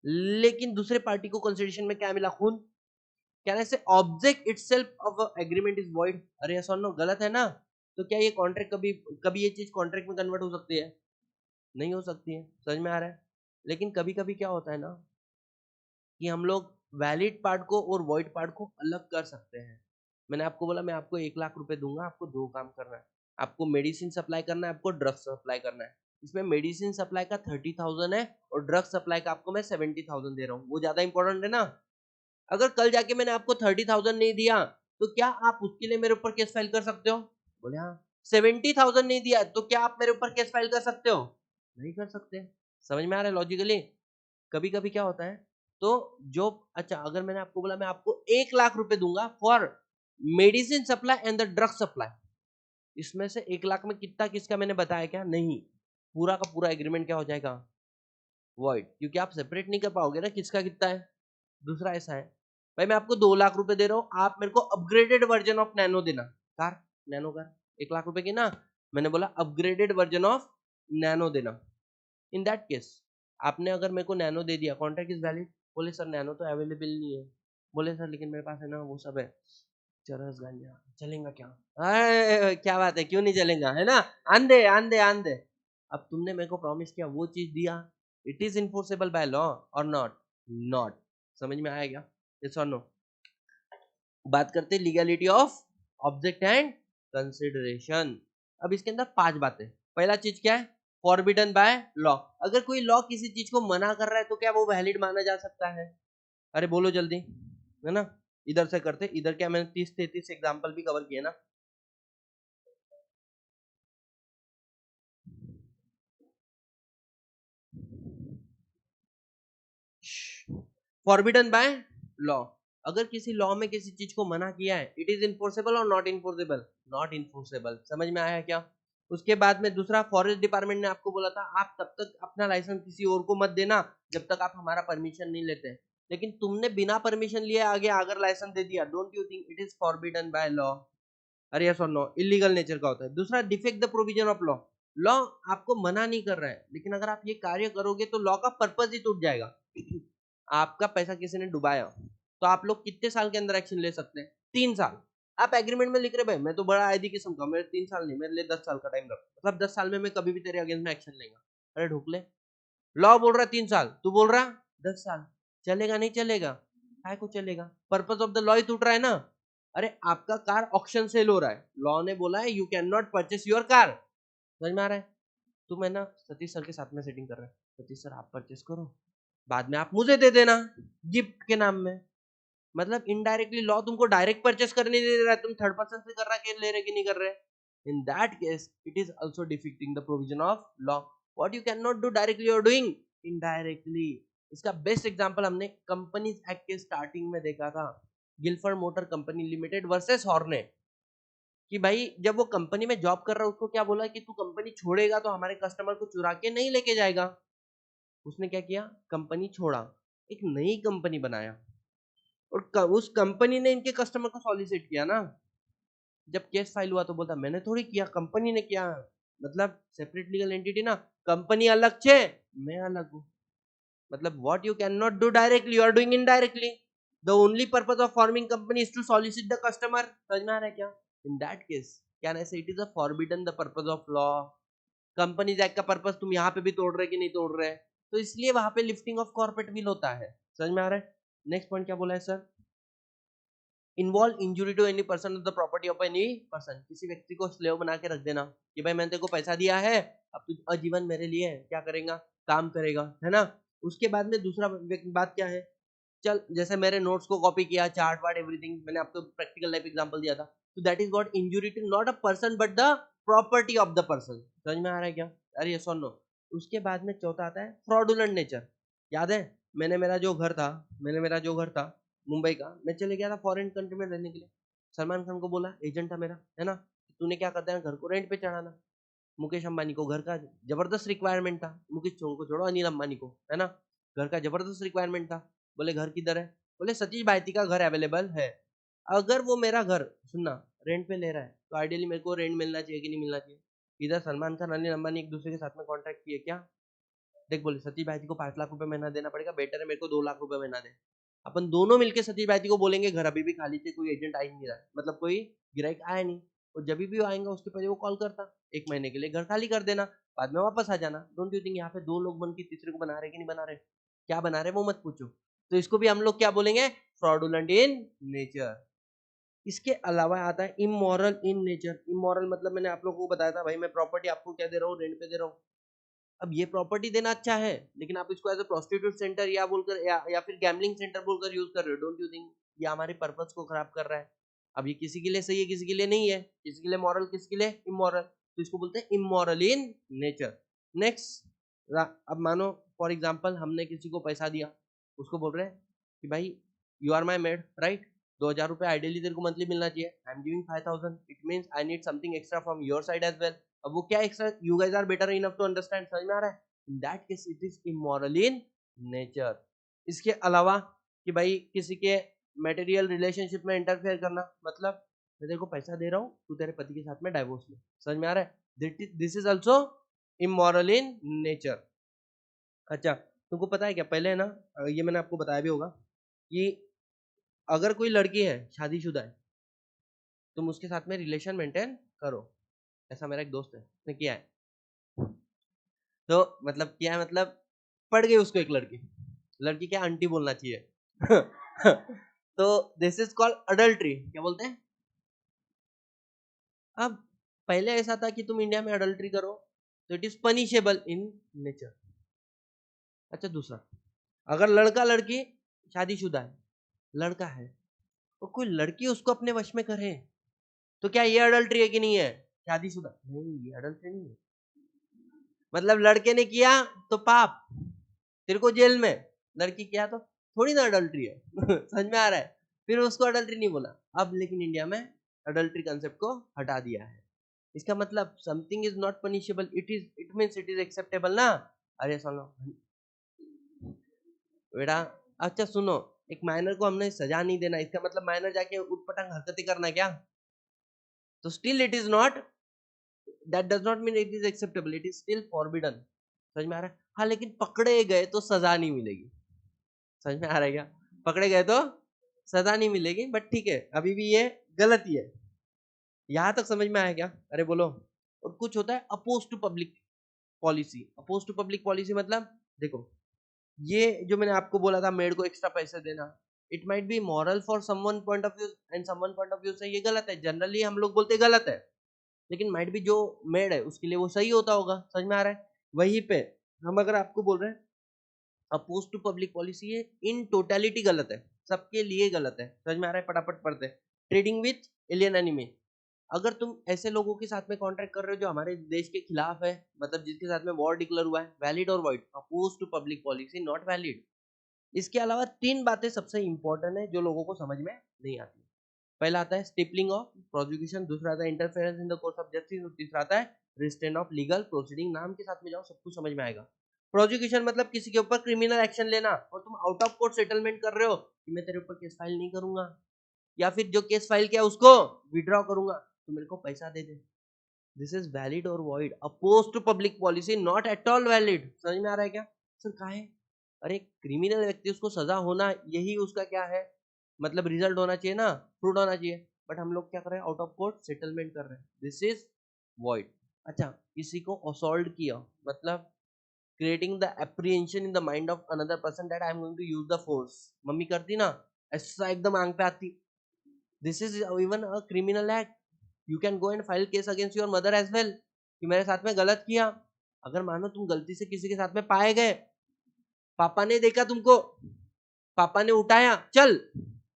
लेकिन दूसरे पार्टी को कंसिडरेशन में क्या मिला? खून। क्या ऐसे object itself of agreement is void? अरे ऐसा नो, गलत है ना? तो क्या ये कॉन्ट्रैक्ट कभी कभी ये चीज कॉन्ट्रैक्ट में कन्वर्ट हो सकती है? नहीं हो सकती है, समझ में आ रहा है? लेकिन कभी कभी क्या होता है ना कि हम लोग वैलिड पार्ट को और वॉइड पार्ट को अलग कर सकते हैं। मैंने आपको बोला मैं आपको 1,00,000 रुपए दूंगा, आपको 2 काम करना है, आपको मेडिसिन सप्लाई करना है, आपको ड्रग सप्लाई करना है। इसमें मेडिसिन सप्लाई का 30,000 है और ड्रग सप्लाई का आपको मैं 70,000 दे रहा हूँ, वो ज्यादा इंपॉर्टेंट है ना? अगर कल जाके मैंने आपको 30,000 नहीं दिया तो क्या आप उसके लिए मेरे ऊपर केस फाइल कर सकते हो? बोले हाँ। 70,000 नहीं दिया तो क्या आप मेरे ऊपर केस फाइल कर सकते हो? नहीं कर सकते। समझ में आ रहा है लॉजिकली? कभी कभी क्या होता है, तो जो अच्छा अगर मैंने आपको बोला मैं आपको 1,00,000 रुपए दूंगा for medicine supply and the drug supply, इसमें से 1,00,000 में कितना किसका मैंने बताया क्या? नहीं, पूरा का पूरा एग्रीमेंट क्या हो जाएगा? वॉइड, क्योंकि आप सेपरेट नहीं कर पाओगे ना किसका कितना है। दूसरा ऐसा है, भाई मैं आपको 2,00,000 रुपए दे रहा हूँ, आप मेरे को अपग्रेडेड वर्जन ऑफ नैनो देना, कार नैनो कार 1,00,000 रुपए की ना, मैंने बोला अपग्रेडेड वर्जन ऑफ नैनो देना। इन दैट केस आपने अगर मेरे को नैनो दे दिया, कॉन्ट्रैक्ट इज वैलिड। बोले सर नैनो तो अवेलेबल नहीं है। बोले सर लेकिन मेरे पास है ना वो सब है, चरस गांजा, चलेगा क्या? क्या बात है, क्यों नहीं चलेगा, है ना? आंधे आंधे आंधे। अब तुमने मेरे को प्रॉमिस किया, वो चीज दिया, it is enforceable by law और नॉट? नॉट। समझ में आया क्या? यस और नो? बात करते हैं legality of object and consideration. अब इसके अंदर 5 बातें। पहला चीज क्या है? Forbidden by law. अगर कोई लॉ किसी चीज को मना कर रहा है तो क्या वो वैलिड माना जा सकता है? अरे बोलो जल्दी, है ना? इधर से करते, इधर क्या मैंने 30-33 एग्जांपल भी कवर किए ना। फॉरबिडन बाय लॉ, अगर किसी लॉ में किसी चीज को मना किया है, इट इज इन्फोर्सेबल और नॉट इन्फोर्सेबल? Not enforceable. समझ में आया क्या? उसके बाद में दूसरा, फॉरेस्ट डिपार्टमेंट ने आपको बोला था आप तब तक अपना लाइसेंस किसी और को मत देना जब तक आप हमारा परमिशन नहीं लेते, लेकिन तुमने बिना परमिशन लिए आगे अगर लाइसेंस दे दिया, don't you think it is forbidden by law? अरे यस और नो, इलीगल नेचर का होता है। दूसरा, defect the provision of law, law आपको मना नहीं कर रहा है, लेकिन अगर आप ये कार्य करोगे तो लॉ का पर्पज ही टूट जाएगा। आपका पैसा किसी ने डुबाया तो आप लोग कितने साल के अंदर एक्शन ले सकते हैं? 3 साल। आप एग्रीमेंट में लिख रहे भाई मैं तो बड़ा आईडी किस्म का, मेरे 3 साल नहीं, मेरे लिए 10 साल का टाइम रखो, मतलब 10 साल में मैं कभी भी तेरे अगेंस्ट में एक्शन लेगा। अरे ढुकले, लॉ बोल रहा है 3 साल, तू बोल रहा 10 साल, चलेगा नहीं चलेगा? काय को चलेगा? पर्पज ऑफ द लॉ ही टूट रहा है ना। अरे आपका कार ऑक्शन सेल हो रहा है, लॉ ने बोला है you can not purchase your car. समझ में आ रहा है? तुम है ना सतीश सर के साथ में सेटिंग कर रहे हैं, सतीश सर आप परचेस करो, बाद में आप मुझे दे देना गिफ्ट के नाम में। मतलब इनडायरेक्टली लॉ तुमको डायरेक्ट परचेस करने नहीं दे रहा है, तुम थर्ड पर्सन से कर रहा है, ले रहे कि नहीं कर रहे? In that case it is also defeating the provision of law. What you can not do directly, you are doing indirectly. इसका बेस्ट एग्जांपल हमने कंपनीज एक्ट के स्टार्टिंग में देखा था, Gilford motor company limited versus Horne, कि भाई जब वो कंपनी में जॉब कर रहा है उसको क्या बोला कि तू कंपनी छोड़ेगा तो हमारे कस्टमर को चुरा के नहीं लेके जाएगा। उसने क्या किया? कंपनी छोड़ा, एक नई कंपनी बनाया, और उस कंपनी ने इनके कस्टमर को सॉलिसिट किया ना। जब केस फाइल हुआ तो बोलता मैंने थोड़ी किया, कंपनी ने किया। मतलब सेपरेट लीगल एंटिटी ना, कंपनी अलग छे, मैं अलग हूँ। मतलब what you can not do directly, you are doing indirectly. The only purpose of forming company is to solicit the customer. समझ में आ रहा है क्या? इन दैट केस क्या ना ऐसे, it is a forbidden the purpose of law. Companies act का पर्पस तुम यहाँ पे भी तोड़ रहे कि नहीं तोड़ रहे, तो इसलिए वहां पे लिफ्टिंग ऑफ कॉर्पोरेट विल होता है। समझ में आ रहा है? नेक्स्ट पॉइंट क्या बोला है sir? Involve injury to any person of the property of any person, किसी व्यक्ति को स्लेव बना के रख देना कि भाई मैंने तेरे को पैसा दिया है, अब तू आजीवन मेरे लिए क्या करेगा, काम करेगा, है ना। उसके बाद में दूसरा बात क्या है, चल जैसे मेरे नोट्स को कॉपी किया, चार्ट वार्ट एवरीथिंग, मैंने आपको प्रैक्टिकल लाइफ एग्जांपल दिया था, तो that is got injury to not a person but the property of the person. समझ में आ रहा है क्या? अरे यस और नो। उसके बाद में चौथा आता है फ्रॉडुलेंट नेचर। याद है मैंने मेरा जो घर था मुंबई का, मैं चले गया था फॉरेन कंट्री में रहने के लिए, सलमान खान को बोला, एजेंट था मेरा, है ना, तूने क्या करता है घर को रेंट पे चढ़ाना। मुकेश अंबानी को घर का जबरदस्त रिक्वायरमेंट था, मुकेश को छोड़ो, अनिल अंबानी को, है ना, घर का जबरदस्त रिक्वायरमेंट था। बोले घर किधर है? बोले सतीश भाईती का घर अवेलेबल है। अगर वो मेरा घर सुनना रेंट पे ले रहा है तो आइडियली मेरे को रेंट मिलना चाहिए कि नहीं मिलना चाहिए? इधर सलमान खान अनिल अंबानी एक दूसरे के साथ में कॉन्ट्रैक्ट किए क्या? देख बोले सतीश भाईती को 5 लाख रुपए महीना देना पड़ेगा, बेटर है मेरे को 2 लाख रुपए महीना दे। अपन दोनों मिलके सतीश भाईती को बोलेंगे घर अभी भी खाली थे, कोई एजेंट आ ही नहीं रहा है, मतलब कोई गिराहक आया नहीं, और जब भी आएंगे उसके पहले वो कॉल करता, 1 महीने के लिए घर खाली कर देना, बाद में वापस आ जाना। डोंट यू थिंक यहाँ पे 2 लोग बन के तीसरे को बना रहे कि नहीं बना रहे? क्या बना रहे वो मत पूछो। तो इसको भी हम लोग क्या बोलेंगे? फ्रॉडुलेंट इन नेचर। इसके अलावा आता है इमोरल इन नेचर। इमोरल मतलब मैंने आप लोगों को बताया था, भाई मैं प्रॉपर्टी आपको क्या दे रहा हूँ, रेंट पे दे रहा हूँ। अब ये प्रॉपर्टी देना अच्छा है, लेकिन आप इसको एज अ प्रोस्टिट्यूट सेंटर या बोलकर या फिर गैम्बलिंग सेंटर बोलकर यूज कर रहे हो। डोंट यू थिंक ये हमारे पर्पस को खराब कर रहा है? अब ये किसी के लिए सही है, किसी के लिए नहीं है, किसी के लिए मॉरल, किसी के लिए इमोरल, तो इसको बोलते हैं इमोरल इन नेचर। नेक्स्ट, अब मानो फॉर एग्जाम्पल हमने किसी को पैसा दिया, उसको बोल रहे हैं कि भाई you are my maid, right, 2,000 रुपए आइडियली तेरे को मंथली मिलना चाहिए, I am giving 5,000, it means I need something extra from your side as well. अब वो क्या extra, you guys are better enough to understand, समझ में आ रहा है? In that case it is immoral in nature. इसके अलावा कि भाई किसी के मटेरियल रिलेशनशिप में इंटरफेयर करना, मतलब मैं तेरे को पैसा दे रहा हूँ, तू तेरे पति के साथ में डाइवोर्स ले, समझ में आ रहा है? This is also immoral in nature. अच्छा, तुमको पता है क्या, पहले है ना, ये मैंने आपको बताया भी होगा कि अगर कोई लड़की है शादीशुदा है, तुम उसके साथ में रिलेशन मेंटेन करो। ऐसा मेरा एक दोस्त है, उसने किया है, तो मतलब किया है मतलब पड़ गई उसको एक लड़की, लड़की क्या आंटी बोलना चाहिए तो दिस इज कॉल्ड अडल्ट्री। क्या बोलते हैं? अब पहले ऐसा था कि तुम इंडिया में अडल्ट्री करो तो it is punishable in nature. अच्छा, दूसरा, अगर लड़का लड़की शादीशुदा है, लड़का है और कोई लड़की उसको अपने वश में करे, तो क्या ये अडल्ट्री है कि नहीं है? शादीशुदा नहीं, ये अडल्ट्री नहीं है। मतलब लड़के ने किया तो पाप, तेरे को जेल में, लड़की किया तो थोड़ी ना अडल्ट्री है समझ में आ रहा है? फिर उसको अडल्ट्री नहीं बोला। अब लेकिन इंडिया में अडल्ट्री कंसेप्ट को हटा दिया है। इसका मतलब something is not punishable, it means it is acceptable ना। अरे सुनो बेटा, अच्छा सुनो, एक माइनर को हमने सजा नहीं देना, इसका मतलब माइनर जाके उटपटांग हरकतें करना क्या? तो still it is not, that does not mean it is acceptable, it is still forbidden. समझ में आ रहा है? हाँ, लेकिन पकड़े गए तो सजा नहीं मिलेगी। समझ में आ रहा है क्या? पकड़े गए तो सजा नहीं मिलेगी, बट ठीक है, अभी भी ये गलत ही है। यहां तक समझ में आया क्या? अरे बोलो। और कुछ होता है oppose to public policy. Oppose to public policy मतलब देखो, ये जो मैंने आपको बोला था मेड को एक्स्ट्रा पैसे देना, it might be moral for someone point of view and someone point of view से ये गलत है, जनरली हम लोग बोलते गलत है, लेकिन माइट बी जो मेड है उसके लिए वो सही होता होगा। समझ में आ रहा है? वहीं पे हम अगर आपको बोल रहे हैं अपोज टू पब्लिक पॉलिसी, ये इन टोटलिटी गलत है, सबके लिए गलत है। समझ में आ रहा है? फटाफट पढ़ते हैं। ट्रेडिंग विथ एलियन एनिमी, अगर तुम ऐसे लोगों के साथ में कॉन्ट्रैक्ट कर रहे हो जो हमारे देश के खिलाफ है, मतलब जिसके साथ में वॉर डिक्लेयर हुआ है, वैलिड और void, oppose to public policy not valid. इसके अलावा 3 बातें सबसे इंपॉर्टेंट है जो लोगों को समझ में नहीं आती। पहला आता है स्टिपलिंग ऑफ प्रोसिक्यूशन, दूसरा आता है interference in the course of justice, और तीसरा आता है रिस्ट्रेंट ऑफ लीगल प्रोसीडिंग। नाम के साथ में जाओ, सब कुछ समझ में आएगा। प्रोसिक्यूशन मतलब किसी के ऊपर क्रिमिनल एक्शन लेना, और तुम आउट ऑफ कोर्ट सेटलमेंट कर रहे हो कि मैं तेरे ऊपर केस फाइल नहीं करूंगा, या फिर जो केस फाइल किया उसको विड्रॉ करूंगा, तो मेरे को पैसा दे दे। दिस इज वैलिड और void, oppose to public policy not at all valid. समझ में आ रहा है क्या? सर कहा है? अरे क्रिमिनल व्यक्ति, उसको सजा होना, यही उसका क्या है, मतलब रिजल्ट होना चाहिए ना, फ्रूट होना चाहिए। बट हम लोग क्या कर रहे हैं, आउट ऑफ कोर्ट सेटलमेंट कर रहे हैं, दिस इज वॉइड। अच्छा, किसी को असॉल्ट किया, मतलब creating the apprehension in the mind of another person that I am going to use the force. Mummy करती ना ऐसा, एकदम आंख पे आती, this is even a criminal act, you can go and file case against your mother as well, कि मेरे साथ में गलत किया। अगर मानो तुम गलती से किसी के साथ में पाए गए, पापा ने देखा तुमको, पापा ने उठाया चल,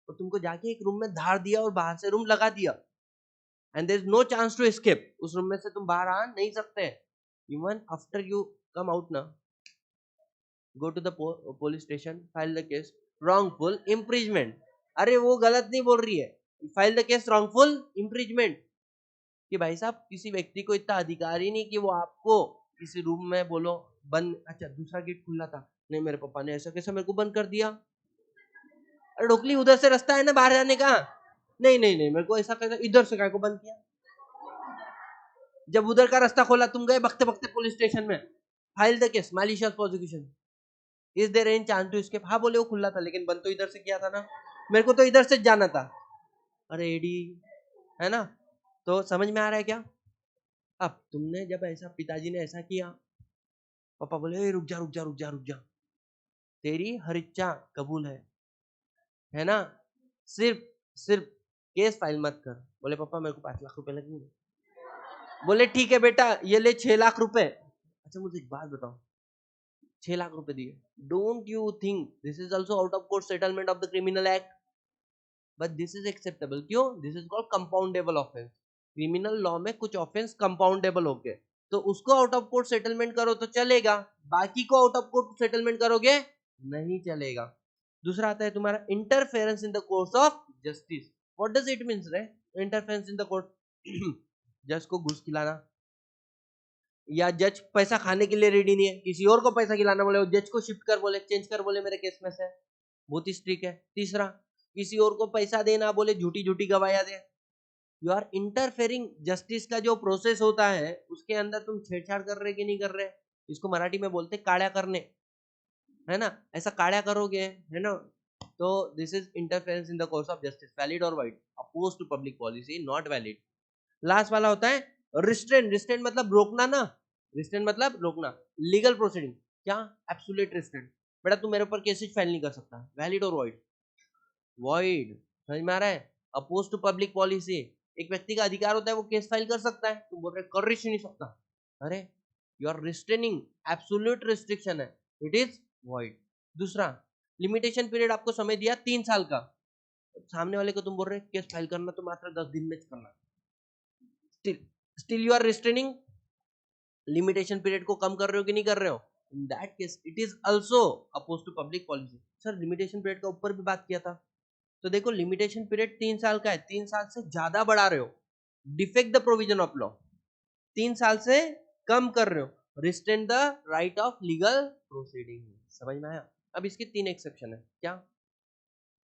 और तुमको जाके एक रूम में धार दिया और बाहर से रूम लगा दिया, and there is no chance to escape, उस रूम में से तुम बाहर आ नहीं सकते, even after you come out ना, go to the police station, file the case wrongful imprisonment. अरे वो गलत नहीं बोल रही है, file the case wrongful imprisonment, कि भाई साहब किसी व्यक्ति को इतना अधिकार ही नहीं कि वो आपको किसी रूम में बोलो बंद, अच्छा दूसरा गेट खुला था, नहीं मेरे पापा ने ऐसा कैसे मेरे को बंद कर दिया, अरे ढोकली उधर से रास्ता है ना बाहर जाने का, नहीं नहीं नहीं मेरे को ऐसा कैसे, इधर से काय को बंद किया, जब उधर का रास्ता खोला तुम गए बकते बकते पुलिस स्टेशन में, file the case malicious prosecution, is there any chance to escape, हाँ बोले वो खुला था लेकिन बंद तो इधर से किया था ना, मेरे को तो इधर से जाना था, अरे एडी, है ना। तो समझ में आ रहा है क्या? अब तुमने जब ऐसा, पिताजी ने ऐसा किया, पापा बोले रुक जा रुक जा रुक जा रुक जा, तेरी हर इच्छा कबूल है ना, सिर्फ सिर्फ केस फाइल मत कर। बोले पापा मेरे को 5 लाख रुपए लगेंगे, बोले ठीक है बेटा ये ले 6 लाख रुपए। अच्छा मुझे एक बात बताओ, 6 लाख रुपए दिए, don't you think this is also out of court settlement of the criminal act, but this is acceptable, क्यों, this is called compoundable offence, criminal law में कुछ ऑफेंस कंपाउंडेबल हो गए, तो उसको आउट ऑफ कोर्ट सेटलमेंट करो तो चलेगा, बाकी को आउट ऑफ कोर्ट सेटलमेंट करोगे नहीं चलेगा। दूसरा आता है तुम्हारा interference in the course of justice, what does it means रे, इंटरफेरेंस इन द कोर्ट, जज को घूस खिलाना, या जज पैसा खाने के लिए रेडी नहीं है, किसी और को पैसा खिलाना, बोले जज को शिफ्ट कर, बोले चेंज कर, बोले मेरे केस में से, बहुत ही स्ट्रिक्ट है। तीसरा, किसी और को पैसा देना, बोले झूठी झूठी गवाहियां दे, यू आर इंटरफेयरिंग, जस्टिस का जो प्रोसेस होता है उसके अंदर तुम छेड़छाड़ कर रहे कि नहीं कर रहे, इसको मराठी में बोलते काड़ा करने, है ना, ऐसा काड़ा करोगे, है ना, तो this is interference in the course of justice, valid और void, opposed to public policy, not valid. Last वाला होता है रिस्ट्रेन, रिस्ट्रेन मतलब रोकना ना, रिस्ट्रेन मतलब रोकना, लीगल प्रोसीडिंग, क्या, एब्सोल्यूट रिस्ट्रेन, बेटा तू मेरे ऊपर केसेस फाइल नहीं कर सकता, वैलिड और वाइड, वॉइड, समझ में आ रहा है, अपोज टू पब्लिक पॉलिसी, एक व्यक्ति का अधिकार होता है वो केस फाइल कर सकता है, तुम बोल रहे कर ही नहीं सकता, अरे you are restraining, absolute restriction है, इट इज वॉइड। दूसरा, लिमिटेशन पीरियड आपको समय दिया 3 साल का, सामने वाले को तुम बोल रहे केस फाइल करना तो मात्र 10 दिन में करना, still you are restraining, limitation period को कम कर रहे हो कि नहीं कर रहे हो, in that case it is also oppose to public policy. Sir limitation period का ऊपर भी बात किया था, तो देखो लिमिटेशन पीरियड 3 साल का है, 3 साल से ज्यादा बढ़ा रहे हो, defect the provision of law, 3 साल से कम कर रहे हो, restrain the right of legal proceeding, समझ में आया। अब इसके 3 एक्सेप्शन है, क्या,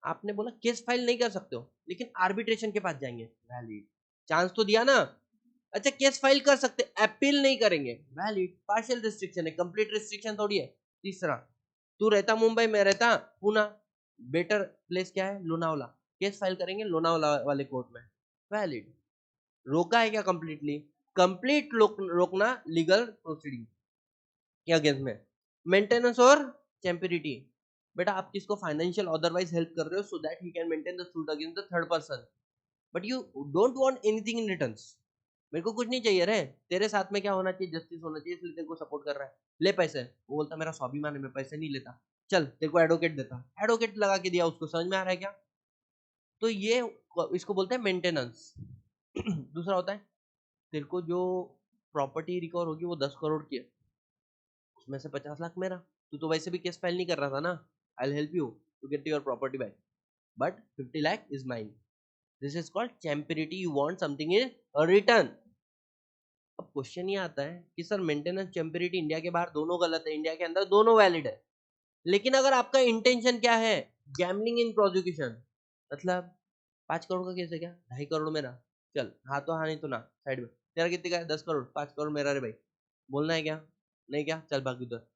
आपने बोला केस फाइल नहीं कर सकते हो लेकिन आर्बिट्रेशन के पास जाएंगे, वैलिड, चांस तो दिया ना, अच्छा केस फाइल कर सकते, अपील नहीं करेंगे, वैलिड, पार्शियल रिस्ट्रिक्शन है, कंप्लीट रिस्ट्रिक्शन थोड़ी है। तीसरा, तू रहता मुंबई में रहता पुणे, बेटर प्लेस क्या है लोनावला, केस फाइल करेंगे लोनावला वाले कोर्ट में, वैलिड, रोका है क्या कंप्लीटली, कंप्लीट रोकना लीगल प्रोसीडिंग के अगेंस्ट में। मेंटेनेंस और टेम्परिटी, बेटा आप किसको फाइनेंशियल अदरवाइज हेल्प कर रहे हो so that he can maintain the suit against the third person, but you don't want anything in return, मेरे को कुछ नहीं चाहिए रे, तेरे साथ में क्या होना चाहिए, जस्टिस होना चाहिए, इसलिए तेरे को सपोर्ट कर रहा है, ले पैसे, वो बोलता मेरा स्वाभिमान है मैं पैसे नहीं लेता, चल तेरे को एडवोकेट देता, एडवोकेट लगा के दिया उसको, समझ में आ रहा है क्या, तो ये इसको बोलते हैं मेंटेनेंस। दूसरा होता है, तेरे को जो प्रॉपर्टी रिकवर होगी वो 10 करोड़ की है, उसमें से 50 लाख मेरा, तू तो वैसे भी केस फाइल नहीं कर रहा था ना, I will help you to get your property back, but 50 lakh is mine, this is called champerty, you want something in return. अब क्वेश्चन ये आता है कि सर मेंटेनेंस टेम्परिटी इंडिया के बाहर दोनों गलत है, इंडिया के अंदर दोनों वैलिड है, लेकिन अगर आपका इंटेंशन क्या है, गैम्बलिंग इन प्रोसिक्यूशन, मतलब 5 करोड़ का केस है क्या, 2.5 करोड़ मेरा, चल हाँ तो हाँ नहीं तो ना, साइड में, तेरा कितने का है, 10 करोड़, 5 करोड़ मेरा रे भाई, बोलना है क्या, नहीं क्या, चल बाकी उधर,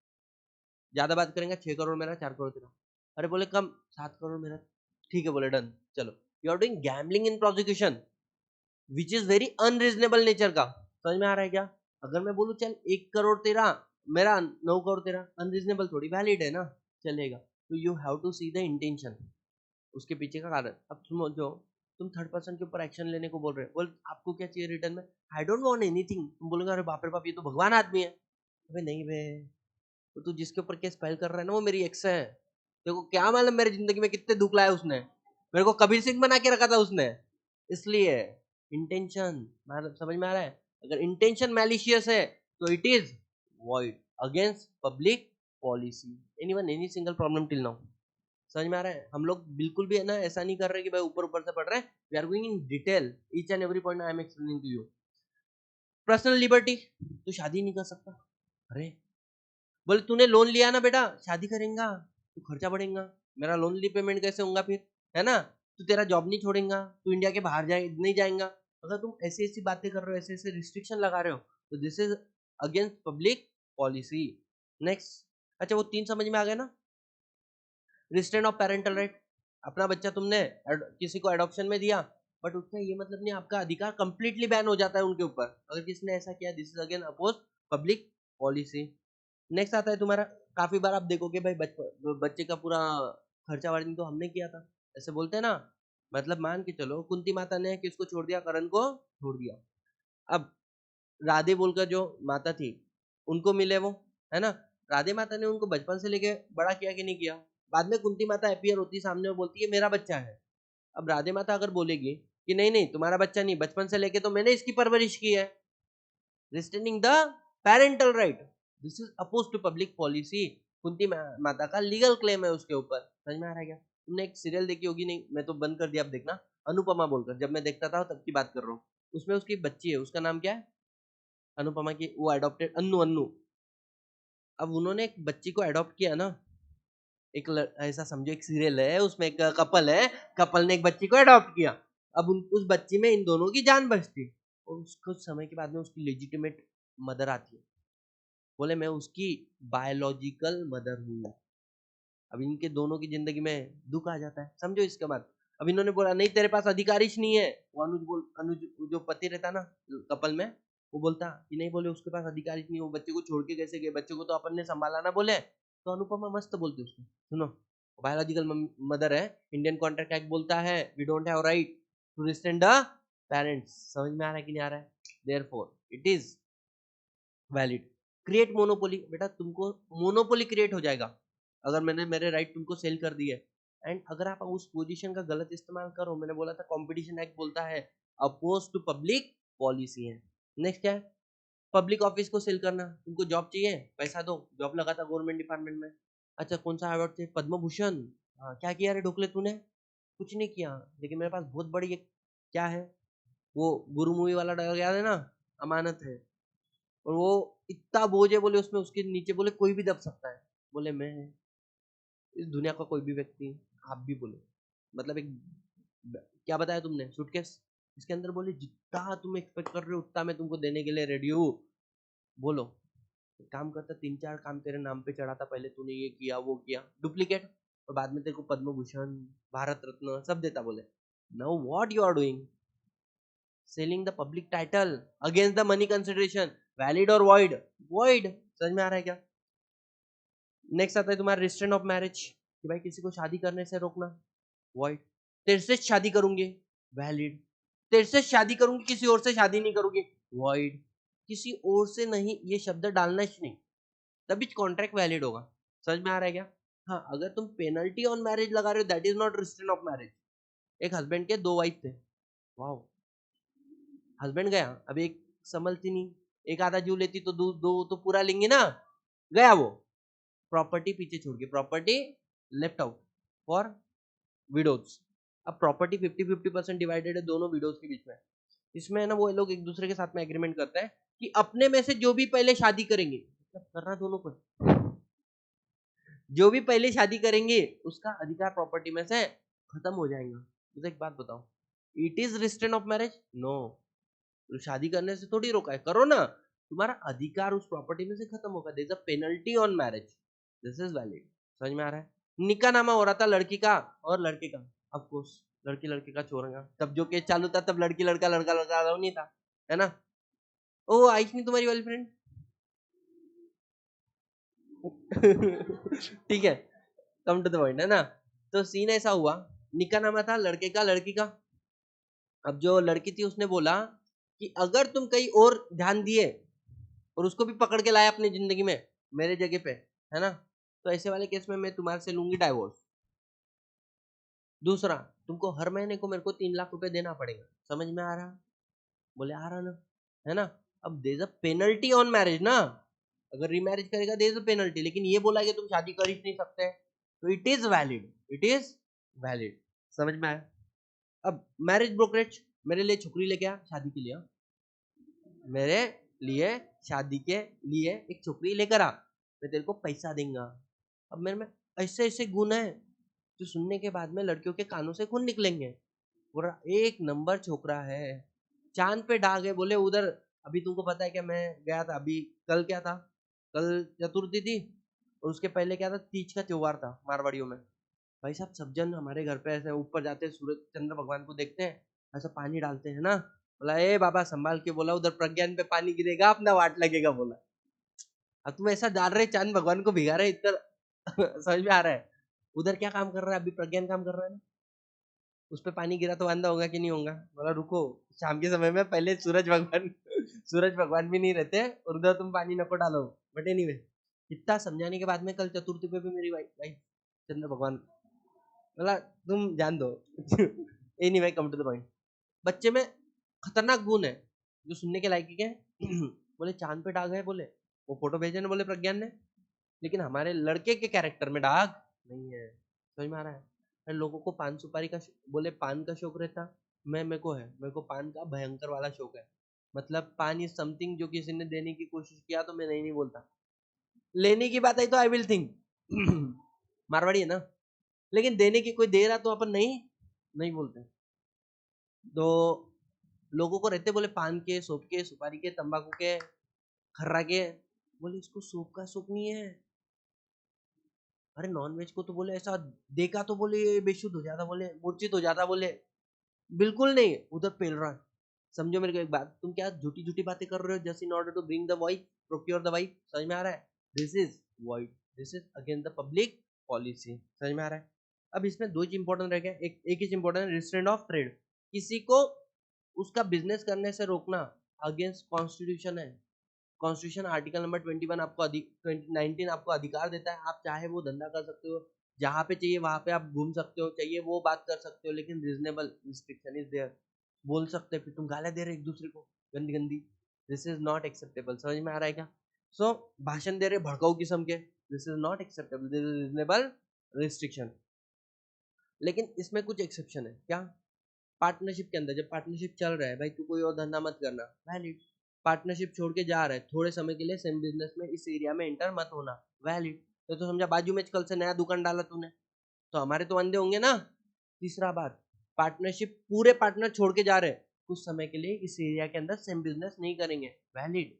ज्यादा बात करेंगे, 6 करोड़ मेरा, 4 करोड़ तेरा, अरे बोले कम, 7 करोड़ मेरा, ठीक है बोले डन, चलो you are doing gambling in prosecution which is very unreasonable nature का। समझ में आ रहा है क्या? अगर मैं बोलूं चल 1 करोड़ तेरा, मेरा 9 करोड़ तेरा, अनरीजनेबल थोड़ी, वैलिड है ना, चलेगा। तो you have to see the intention, उसके पीछे का कारण। अब समझो तुम थर्ड पर्सन के ऊपर एक्शन लेने को बोल रहे हो, बोल आपको क्या चाहिए रिटर्न में? I don't want anything. तुम बोलोगे अरे बाप रे बाप ये तो भगवान आदमी है। अबे नहीं बे, तो तू जिसके ऊपर केस फाइल कर रहा है ना वो मेरी एक्स है। देखो क्या मालूम मेरी जिंदगी में कितने दुख लाए उसने, मेरे को कबीर सिंह बना के रखा था उसने। इसलिए इंटेंशन समझ में आ रहा है? अगर इंटेंशन मैलिशियस है तो it is void against public policy. Anyone any single problem till now? समझ में आ रहा है? हम लोग बिल्कुल भी है ना ऐसा नहीं कर रहे कि भाई ऊपर ऊपर से पढ़ रहे हैं। We are going in detail each and every point I am explaining to you. Personal liberty, तू शादी नहीं कर सकता। अरे बोले तूने लोन लिया ना बेटा, शादी करेगा तो खर्चा बढ़ेगा, मेरा लोन रीपेमेंट कैसे होगा फिर, है ना? तू तेरा जॉब नहीं छोड़ेगा, तू इंडिया के बाहर जाए नहीं जाएगा। अगर तुम ऐसी ऐसी बातें कर रहे हो, ऐसे ऐसे रिस्ट्रिक्शन लगा रहे हो, तो this is against public policy. Next, अच्छा वो 3 समझ में आ गया ना? रिस्ट्रेंट ऑफ पेरेंटल राइट, अपना बच्चा तुमने किसी को एडॉप्शन में दिया, बट उसका ये मतलब नहीं आपका अधिकार कंप्लीटली बैन हो जाता है उनके ऊपर अगर किसने ऐसा किया। This is again oppose public policy. Next आता है तुम्हारा, काफी बार आप देखोगे भाई बच्चे का पूरा खर्चा वार्चा तो हमने किया था, ऐसे बोलते हैं ना। मतलब मान के चलो कुंती माता ने किसको छोड़ दिया? करण को छोड़ दिया। अब राधे बोलकर जो माता थी उनको मिले वो, है ना? राधे माता ने उनको बचपन से लेके बड़ा किया कि नहीं किया? बाद में कुंती माता अपीयर होती सामने और बोलती है मेरा बच्चा है। अब राधे माता अगर बोलेगी कि नहीं नहीं तुम्हारा बच्चा नहीं, बचपन से लेके तो मैंने इसकी परवरिश की है, restraining the parental right, this is oppose to public policy. Kunti माता का लीगल क्लेम है उसके ऊपर। समझ में आ रहा है क्या? तुमने एक सीरियल देखी होगी, नहीं मैं तो बंद कर दिया, अब देखना, अनुपमा बोलकर, जब मैं देखता था तब की बात कर रहा हूँ। उसमें उसकी बच्ची है, उसका नाम क्या है? अनुपमा की वो अडॉप्टेड अन्नू, अन्नू। अब उन्होंने एक बच्ची को अडॉप्ट किया ना, ऐसा समझो एक सीरियल है, उसमें एक कपल है, कपल ने एक बच्ची को अडॉप्ट किया। अब उस बच्ची में इन दोनों की जान बचती, और कुछ समय के बाद में उसकी लेजिटिमेट मदर आती है, बोले मैं उसकी बायोलॉजिकल मदर हूँ। अब इनके दोनों की जिंदगी में दुख आ जाता है, समझो इसके बाद। अब इन्होंने बोला नहीं तेरे पास अधिकारिश नहीं है। वो अनुज जो पति रहता ना कपल में, वो बोलता कि नहीं, बोले उसके पास अधिकारिश नहीं, वो बच्चे को छोड़ के कैसे गए, बच्चे को तो अपन ने संभाला ना। बोले तो अनुपमा मस्त बोलती उसको, सुनो बायोलॉजिकल मदर है, इंडियन कॉन्ट्रैक्ट एक्ट बोलता है we don't have right to restrain the parents. समझ में आ रहा है कि नहीं आ रहा है? Therefore it is valid. Create monopoly, बेटा तुमको मोनोपोली क्रिएट हो जाएगा अगर मैंने मेरे राइट तुमको सेल कर दिए। एंड अगर आप उस पोजीशन का गलत इस्तेमाल करो, मैंने बोला था कंपटीशन एक्ट बोलता है अपोज टू पब्लिक पॉलिसी है। नेक्स्ट क्या है? पब्लिक ऑफिस को सेल करना, तुमको जॉब चाहिए पैसा दो, जॉब लगा था गवर्नमेंट डिपार्टमेंट में। अच्छा कौन सा अवार्ड चाहिए? पद्म भूषण। हाँ क्या किया रे ढोकले तूने? कुछ नहीं किया, लेकिन मेरे पास बहुत बड़ी एक क्या है, वो गुरु मूवी वाला डायलॉग याद है ना, अमानत है। और वो इतना बोझ है, बोले उसमें उसके नीचे बोले कोई भी दब सकता है। बोले मैं इस दुनिया का कोई भी व्यक्ति, आप भी बोले, मतलब एक क्या बताया तुमने, सूटकेस, इसके अंदर बोले जितना तुम एक्सपेक्ट कर रहे हो उतना मैं तुमको देने के लिए रेडी हूँ। बोलो एक काम करता, 3-4 काम तेरे नाम पे चढ़ाता, पहले तूने ये किया वो किया डुप्लीकेट, और बाद में तेरे को पद्म भूषण भारत रत्न सब देता। बोले now what you are doing? Selling the public title against the money consideration, valid और वॉइड? वॉइड। समझ में आ रहा है क्या? नेक्स्ट आता है तुम्हारा रिस्ट्रेंट ऑफ मैरिज, कि भाई किसी को शादी करने से रोकना, वॉइड। तेरे से शादी करूंगी, वैलिड। तेरे से शादी करूंगी, किसी और से शादी नहीं करूंगी, वॉइड। किसी और से नहीं, ये शब्द डालना ही नहीं, तभी कॉन्ट्रैक्ट वैलिड होगा। समझ में आ रहा है क्या? हाँ अगर तुम पेनल्टी ऑन मैरिज लगा रहे हो, that is not restraint of marriage. एक हस्बैंड के 2 वाइफ थे, वाओ, हस्बैंड गया, अब एक संभलती नहीं, एक आधा जीव लेती तो दो दो तो पूरा लेंगे ना, गया वो, प्रॉपर्टी पीछे छोड़ के, property left out for widows. अब प्रॉपर्टी 50-50% डिवाइडेड है दोनों विडोज के बीच में। इसमें है ना वो लोग एक दूसरे के साथ में एग्रीमेंट करते हैं कि अपने में से जो भी पहले शादी करेंगे, मतलब करना दोनों को, जो भी पहले शादी करेंगे उसका अधिकार प्रॉपर्टी में से खत्म हो जाएगा। मुझे एक बात बताओ, it is restraint of marriage? No. तो शादी करने से थोड़ी रोका है, करो ना, तुम्हारा अधिकार उस प्रॉपर्टी में से खत्म होगा। There is a penalty on marriage, this is valid. समझ में आ रहा है? निकाहनामा हो रहा था लड़की का और लड़के का, ऑफ कोर्स लड़की लड़के का छोड़ेगा, तब जो केस चालू था तब लड़की लड़का लड़का लड़का अलाउ नहीं था, है ना। ओ आइश नहीं तुम्हारी वाली फ्रेंड ठीक है, कम टू द पॉइंट, है ना। तो सीन ऐसा हुआ, निकाहनामा था लड़के का लड़की का। अब जो लड़की थी उसने बोला कि अगर तुम कहीं और ध्यान दिए और उसको भी पकड़ के लाया अपनी जिंदगी में मेरे जगह पे, है ना, तो ऐसे वाले केस में मैं तुम्हारे से लूंगी डाइवोर्स। दूसरा, तुमको हर महीने को मेरे को 3 लाख रुपए देना पड़ेगा, समझ में आ रहा? बोले आ रहा ना, है ना। अब there is a penalty on marriage ना, अगर रीमैरिज करेगा देयर इज अ पेनल्टी, लेकिन ये बोला कि तुम शादी कर ही नहीं सकते, तो it is valid, it is valid. समझ में आया? अब मैरिज ब्रोकरेज मेरे लिए छोकरी लेके आ शादी के लिए, मेरे लिए शादी के लिए एक छोकरी लेकर आ, मैं तेरे को पैसा देंगे। अब मेरे में ऐसे ऐसे गुण है जो सुनने के बाद में लड़कियों के कानों से खून निकलेंगे। पूरा एक नंबर छोकरा है, चांद पे डाग है बोले उधर। अभी तुमको पता है क्या, मैं गया था अभी, कल क्या था, कल चतुर्थी थी, और उसके पहले क्या था, तीज का त्योहार था मारवाड़ियों में। भाई साहब सब जन हमारे घर पे ऐसे ऊपर जाते हैं, सूरज चंद्र भगवान को देखते हैं, ऐसा पानी डालते हैं ना, बोला ए बाबा संभाल के, बोला उधर प्रज्ञान पे पानी गिरेगा अपना वाट लगेगा, बोला। अब तुम ऐसा डाल रहे चांद भगवान को भिगा रहे इतना समझ में आ रहा है? उधर क्या काम कर रहा है, अभी प्रज्ञान काम कर रहा है ना, उस पे पानी गिरा तो अंधा होगा कि नहीं होगा? बोला रुको, शाम के समय में पहले सूरज भगवान सूरज भगवान भी नहीं रहते और उधर तुम पानी नको डालो। बट एनीवे, इतना समझाने के बाद में कल चतुर्थी पे भी मेरी वाइफ चंद्र भगवान बोला तुम जान दो anyway, come to the point. बच्चे में खतरनाक गुण है जो सुनने के लायक है बोले चांद पे दाग है, बोले वो फोटो भेजे ना, बोले प्रज्ञान ने, लेकिन हमारे लड़के के कैरेक्टर में दाग नहीं है। समझ में आ रहा है? अरे लोगों को पान सुपारी का बोले पान का शौक रहता, मैं मेरे को है, मेरे को पान का भयंकर वाला शौक है। मतलब पान इज समथिंग जो किसी ने देने की कोशिश किया तो मैं नहीं बोलता, लेने की बात आई तो आई विल थिंक मारवाड़ी है ना, लेकिन देने की कोई दे रहा तो अपन नहीं नहीं बोलते। तो लोगों को रहते बोले पान के, सोप के, सुपारी के, तंबाकू के, खर्रा के, बोले इसको सोप का शौक नहीं है। अरे नॉन वेज को तो बोले ऐसा देखा तो बोले ये बेशुद्ध हो जाता, बोले मूर्छित हो जाता, बोले बिल्कुल नहीं, उधर पेल रहा है। समझो मेरे को एक बात, तुम क्या झूठी झूठी बातें कर रहे हो, just in order to bring the wife, procure the wife. समझ में आ रहा है? This is void, this is against the public policy. समझ में आ रहा है? अब इसमें दो चीज इंपॉर्टेंट रह गया, एक चीज इंपॉर्टेंट, रिस्ट्रेंट ऑफ ट्रेड, किसी को उसका बिजनेस करने से रोकना अगेंस्ट कॉन्स्टिट्यूशन है। कॉन्स्टिट्यूशन आर्टिकल नंबर 21 आपको 19 आपको अधिकार देता है, आप चाहे वो धंधा कर सकते हो, जहाँ पे चाहिए वहां पे आप घूम सकते हो, चाहिए वो बात कर सकते हो, लेकिन रीजनेबल रिस्ट्रिक्शन इज देयर। बोल सकते हैं, फिर तुम गालियां दे रहे एक दूसरे को गंदी गंदी, दिस इज नॉट एक्सेप्टेबल। समझ में आ रहा है क्या? सो भाषण दे रहे भड़काऊ किस्म के, this is not acceptable, this is reasonable restriction. लेकिन इसमें कुछ एक्सेप्शन है क्या? पार्टनरशिप के अंदर जब पार्टनरशिप चल रहा है, भाई तू कोई और धंधा मत करना, वैलिड। पार्टनरशिप छोड़ के जा रहा है थोड़े समय के लिए सेम बिजनेस में, इस एरिया में एंटर मत होना, वैलिड। तो समझा बाजू में कल से नया दुकान डाला तूने, तो हमारे तो अंधे होंगे ना। तीसरा बात, पार्टनरशिप पूरे पार्टनर छोड़ के जा रहे हैं, कुछ समय के लिए इस एरिया के अंदर सेम बिजनेस नहीं करेंगे, वैलिड।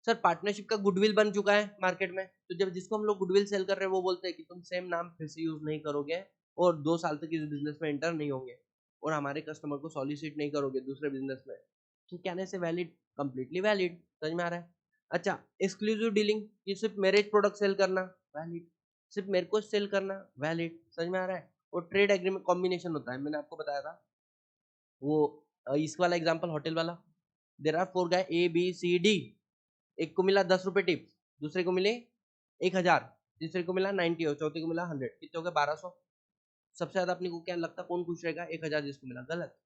सर पार्टनरशिप का गुडविल बन चुका है मार्केट में, तो जब जिसको हम लोग गुडविल सेल कर रहे हैं वो बोलते हैं कि तुम सेम नाम फिर से यूज नहीं करोगे और 2 साल तक इस बिजनेस में एंटर नहीं होंगे और हमारे कस्टमर को सॉलिसिट नहीं करोगे दूसरे बिजनेस में, तो कहने से वैलिड, कंप्लीटली वैलिड। समझ में आ रहा है? अच्छा, एक्सक्लूसिव डीलिंग, ये सिर्फ मैरिज प्रोडक्ट सेल करना, वैलिड। सिर्फ मेरे को सेल करना, वैलिड। समझ में आ रहा है? और ट्रेड एग्रीमेंट कॉम्बिनेशन होता है, मैंने आपको बताया था वो इस वाला एग्जांपल होटल वाला, there are 4 guy A B C D, एक को मिला 10 रुपए टिप्स, दूसरे को मिले 1000, तीसरे को मिला 90 और चौथे को मिला 100, कितने हो गए 1200। सबसे ज्यादा अपने को क्या लगता है कौन खुश रहेगा? 1000 जिसको मिला, गलत।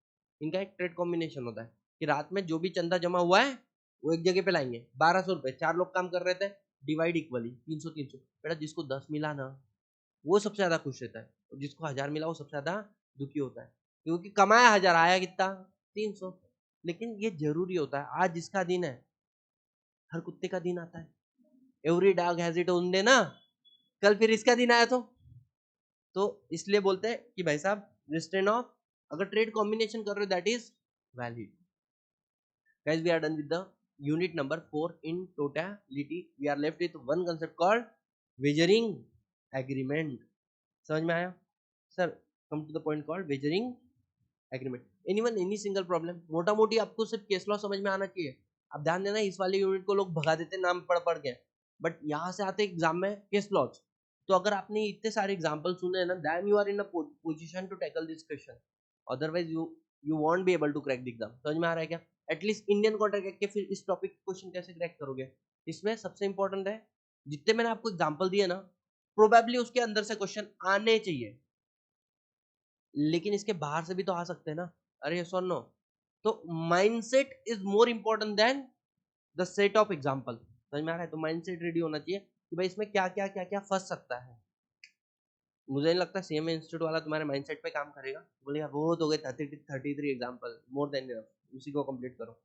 इनका एक ट्रेड कॉम्बिनेशन होता है कि रात में जो भी चंदा जमा हुआ है वो एक जगह पे लाएंगे, 1200 रुपए, 4 लोग काम कर रहे थे, डिवाइड इक्वली 300 300, बेटा जिसको 10 मिला ना वो सबसे ज्यादा खुश रहता है, और जिसको 1000 मिला वो सबसे ज्यादा दुखी होता है, क्योंकि कमाया 1000, आया कितना? 300। लेकिन ये जरूरी होता है, आज जिसका दिन है हर कुत्ते का दिन आता है, every dog has it own day ना, कल फिर इसका दिन आया तो इसलिए बोलते हैं कि भाई साहब रिस्ट्रेन ऑफ, अगर ट्रेड कॉम्बिनेशन कर रहे हो that is valid. Guys we are done with the unit number 4 in totality, we are left with one concept called wagering agreement. समझ में आया sir? Come to the point called wagering agreement. Anyone any single problem? मोटा मोटी आपको सिर्फ case law समझ में आना चाहिए। अब ध्यान देना, इस वाले यूनिट को लोग भगा देते नाम पढ़ पढ़ के, बट यहाँ से आते एग्जाम में केस लॉज। तो अगर आपने इतने सारे एग्जाम्पल सुने ना, then you are in a position to tackle this question, otherwise you won't be able to crack the exam. समझ में आ रहा है क्या? एटलीस्ट इंडियन कॉन्ट्रैक्ट के फिर इस टॉपिक क्वेश्चन कैसे क्रैक करोगे? इसमें सबसे इंपॉर्टेंट है, जितने मैंने आपको एग्जाम्पल दिए ना, प्रोबेबली उसके अंदर से क्वेश्चन आने चाहिए, लेकिन इसके बाहर से भी तो आ सकते हैं ना। अरे यस और नो? तो mindset is more important than the set of example. समझ में आ रहा है? तो माइंडसेट रेडी होना चाहिए कि भाई इसमें क्या क्या क्या क्या फंस सकता है। मुझे नहीं लगता सीएमए इंस्टीट्यूट वाला तुम्हारे माइंडसेट पे काम करेगा। बोले यार बहुत हो गए 33 एग्जाम्पल, मोर देन इनफ, उसी को कंप्लीट करो।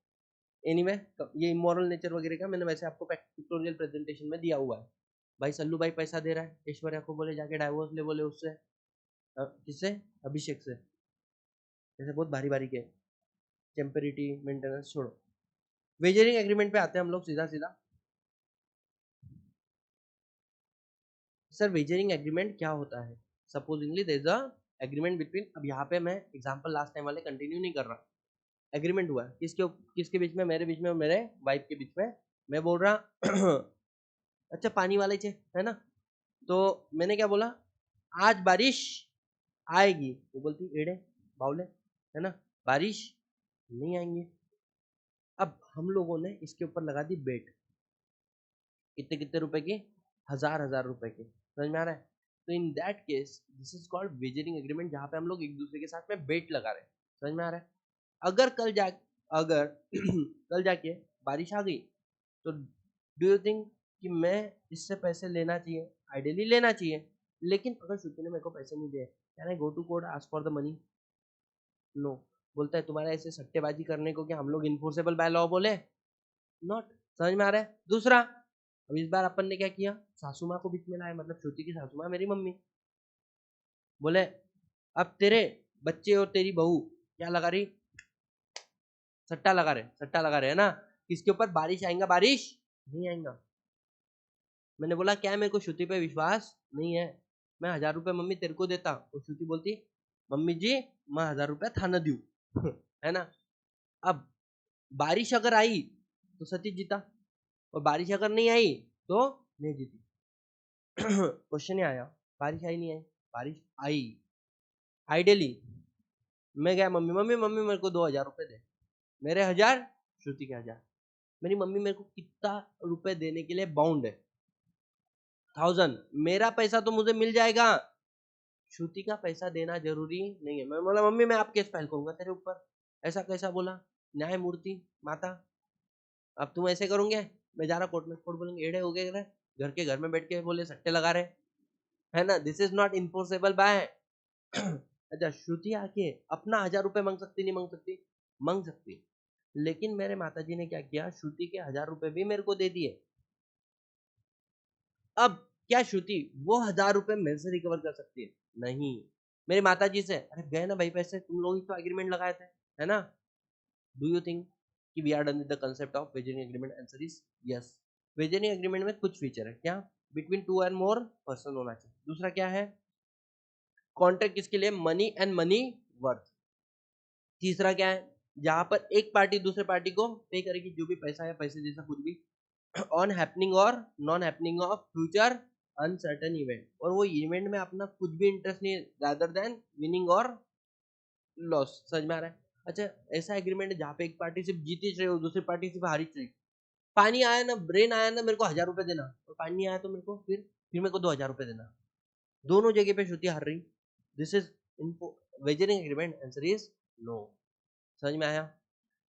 एनीवे ये इमोरल नेचर वगैरह का मैंने वैसे आपको पिक्टोरियल प्रेजेंटेशन में दिया हुआ है। भाई सल्लू भाई पैसा दे रहा है, ऐश्वर्या को बोले जाके डाइवोर्स ले, बोले उससे किससे? अभिषेक से। जैसे बहुत भारी भारी के टेम्परिटी मेंटेनेंस छोड़ो, वेजरिंग एग्रीमेंट पे आते हैं हम लोग सीधा सीधा। सर वेजरिंग एग्रीमेंट क्या होता है? Supposingly there is a agreement between, अब यहाँ पे मैं एग्जांपल लास्ट टाइम वाले कंटिन्यू नहीं कर रहा। एग्रीमेंट हुआ किसके बीच में? मेरे बीच में और मेरे वाइफ के बीच में। मैं बोल रहा अच्छा पानी वाले थे, है ना? तो मैंने क्या बोला, आज बारिश आएगी। वो बोलती एड़े बावले, है ना, बारिश नहीं आएंगे। अब हम लोगों ने इसके ऊपर लगा दी बेट, कितने कितने रुपए की? 1000 रुपए की। समझ में आ रहा है? तो in that case this is called wagering agreement, जहां पे हम लोग एक दूसरे के साथ में बेट लगा रहे हैं। समझ में आ रहा है? अगर अगर कल जाके बारिश आ गई, तो डू यू थिंक कि मैं इससे पैसे लेना चाहिए? आइडियली लेना चाहिए, लेकिन अगर श्रुति ने मेरे को पैसे नहीं दिए, can I go to court ask for the money? No. बोलता है तुम्हारा ऐसे सट्टेबाजी करने को क्या हम लोग इन्फोर्सेबल बाय लॉ बोले? नॉट। समझ में आ रहा है? दूसरा, अब इस बार अपन ने क्या किया, सासू माँ को बीच में लाया, मतलब श्रुति की सासू माँ मेरी मम्मी। बोले अब तेरे बच्चे और तेरी बहू क्या लगा रही? सट्टा लगा रहे है ना, किसके ऊपर? बारिश आएगा बारिश नहीं आएगा। मैंने बोला क्या मेरे को श्रुति पे विश्वास नहीं है, मैं 1000 रुपए मम्मी तेरे को देता। और श्रुति बोलती मम्मी जी मैं 1000 रुपया थाना दू है ना। अब बारिश अगर आई तो सतीश जीता, और बारिश अगर नहीं आई तो नहीं जीती। क्वेश्चन ही आया, बारिश आई नहीं आई? बारिश आई। आइडियली मैं गया मम्मी, मम्मी मेरे को 2000 रुपए दे। मेरे 1000, श्रुति के 1000। मेरी मम्मी मेरे को कितना रुपए देने के लिए बाउंड है? 1000। मेरा पैसा तो मुझे मिल जाएगा, श्रुति का पैसा देना जरूरी नहीं है। मैं बोला मम्मी मैं आप केस फाइल करूंगा तेरे ऊपर। ऐसा कैसा बोला? न्यायमूर्ति माता, अब तुम ऐसे करोगे? मैं जा रहा कोर्ट में, कोर्ट बोलेंगे एड़े हो गए घर के घर में बैठ के बोले सट्टे लगा रहे, है ना, this is not enforceable by. अच्छा श्रुति आके अपना 1000 रुपए मांग सकती नहीं मांग सकती? मांग सकती। लेकिन मेरे माताजी ने क्या किया, श्रुति के 1000 रुपए भी मेरे को दे दिए। अब क्या श्रुति वो 1000 रुपए मेरे से रिकवर कर सकती है? नहीं। मेरी माताजी से, अरे गए ना भाई पैसे, तुम लोग ही तो एग्रीमेंट लगाए थे, है ना। डू यू थिंक कि we are done with the concept of wagering agreement? Answer is yes. Wagering agreement में कुछ फीचर है क्या? बिटवीन 2 एंड मोर पर्सन होना चाहिए। दूसरा क्या है? कॉन्ट्रैक्ट किसके लिए? Money and money worth. तीसरा क्या है? जहां पर एक पार्टी दूसरे पार्टी को पे करेगी जो भी पैसा या पैसे जैसा कुछ भी, ऑन हैपनिंग और non happening of future uncertain event, और वो इवेंट में अपना कुछ भी इंटरेस्ट नहीं, रादर देन विनिंग और लॉस। समझ में आ रहा है? अच्छा ऐसा एग्रीमेंट है जहाँ पे एक पार्टी सिर्फ जीती रही हो, दूसरी पार्टी सिर्फ हारी रही। पानी आया ना, ब्रेन आया ना, मेरे को 1000 रुपए देना, और पानी नहीं आया तो मेरे को फिर मेरे को 2000 रुपए देना। दोनों जगह पे श्रुति हार रही। This is wagering agreement? Answer is no. समझ में आया?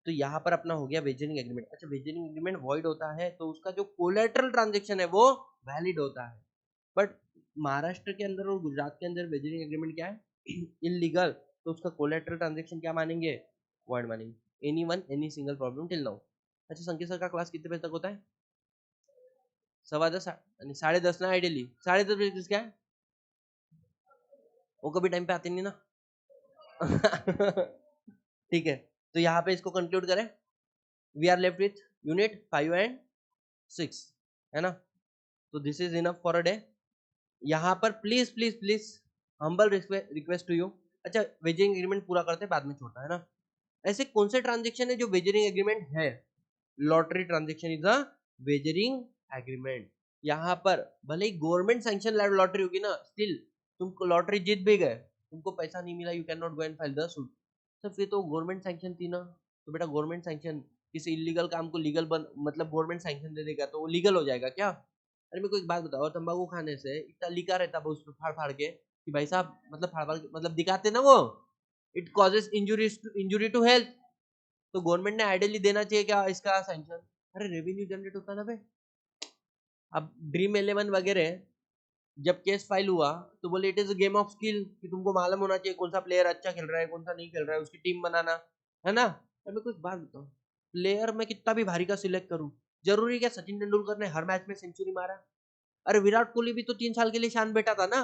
तो यहाँ पर अपना हो गया वेजरिंग एग्रीमेंट। अच्छा वेजरिंग एग्रीमेट वॉइड होता है तो उसका जो कोलेटरल ट्रांजेक्शन है वो वैलिड होता है, बट महाराष्ट्र के अंदर और गुजरात के अंदर वेजरिंग एग्रीमेंट क्या है? इलीगल। तो उसका कोलेटरल ट्रांजेक्शन क्या मानेंगे? वॉइड मानेंगे। Any one any single problem till now. अच्छा संकेत सर का क्लास कितने बजे तक होता है? 10:15 यानी 10:30 ना, आइडियली 10:30 बजे क्या है? वो कभी टाइम पे आते नहीं ना। ठीक है, तो यहाँ पे इसको कंक्लूड करें। We are left with unit 5 and 6, है ना। तो this is enough for a day. यहाँ पर please please please humble request to you. अच्छा वेजरिंग एग्रीमेंट पूरा करते बाद में छोटा है ना। ऐसे कौन से ट्रांजेक्शन है जो वेजरिंग एग्रीमेंट है? Lottery transaction is a wagering agreement. यहाँ पर भले ही गवर्नमेंट सैंक्शन लॉटरी होगी ना, स्टिल तुमको लॉटरी जीत भी गए, तुमको पैसा नहीं मिला, you can not go and file the suit. तो फिर तो गवर्नमेंट सैंक्शन थी ना। तो बेटा गवर्नमेंट सैंक्शन किसी इलीगल काम को लीगल बन, मतलब गवर्नमेंट सैंक्शन दे देगा तो वो लीगल हो जाएगा क्या? अरे मेरे को एक बात बताओ, तंबाकू खाने से इतना लिखा रहता है उस पर फाड़ फाड़ के कि भाई साहब, मतलब फाड़ फाड़ के मतलब दिखाते ना वो, it causes injury to health. तो गवर्नमेंट ने आइडियली देना चाहिए क्या इसका सैंक्शन? अरे रेवेन्यू जनरेट होता ना भाई। अब ड्रीम 11 वगैरह जब केस फाइल हुआ तो बोले it is a game of skill, कि तुमको मालूम होना चाहिए कौन सा प्लेयर अच्छा खेल रहा है कौन सा नहीं खेल रहा है, उसकी टीम बनाना है ना। अब मैं कुछ बात बताऊं, प्लेयर में कितना भी भारी का सिलेक्ट करूं, जरूरी क्या सचिन तेंदुलकर ने हर मैच में सेंचुरी मारा? अरे विराट कोहली भी तो 3 साल के लिए शान बैठा था ना,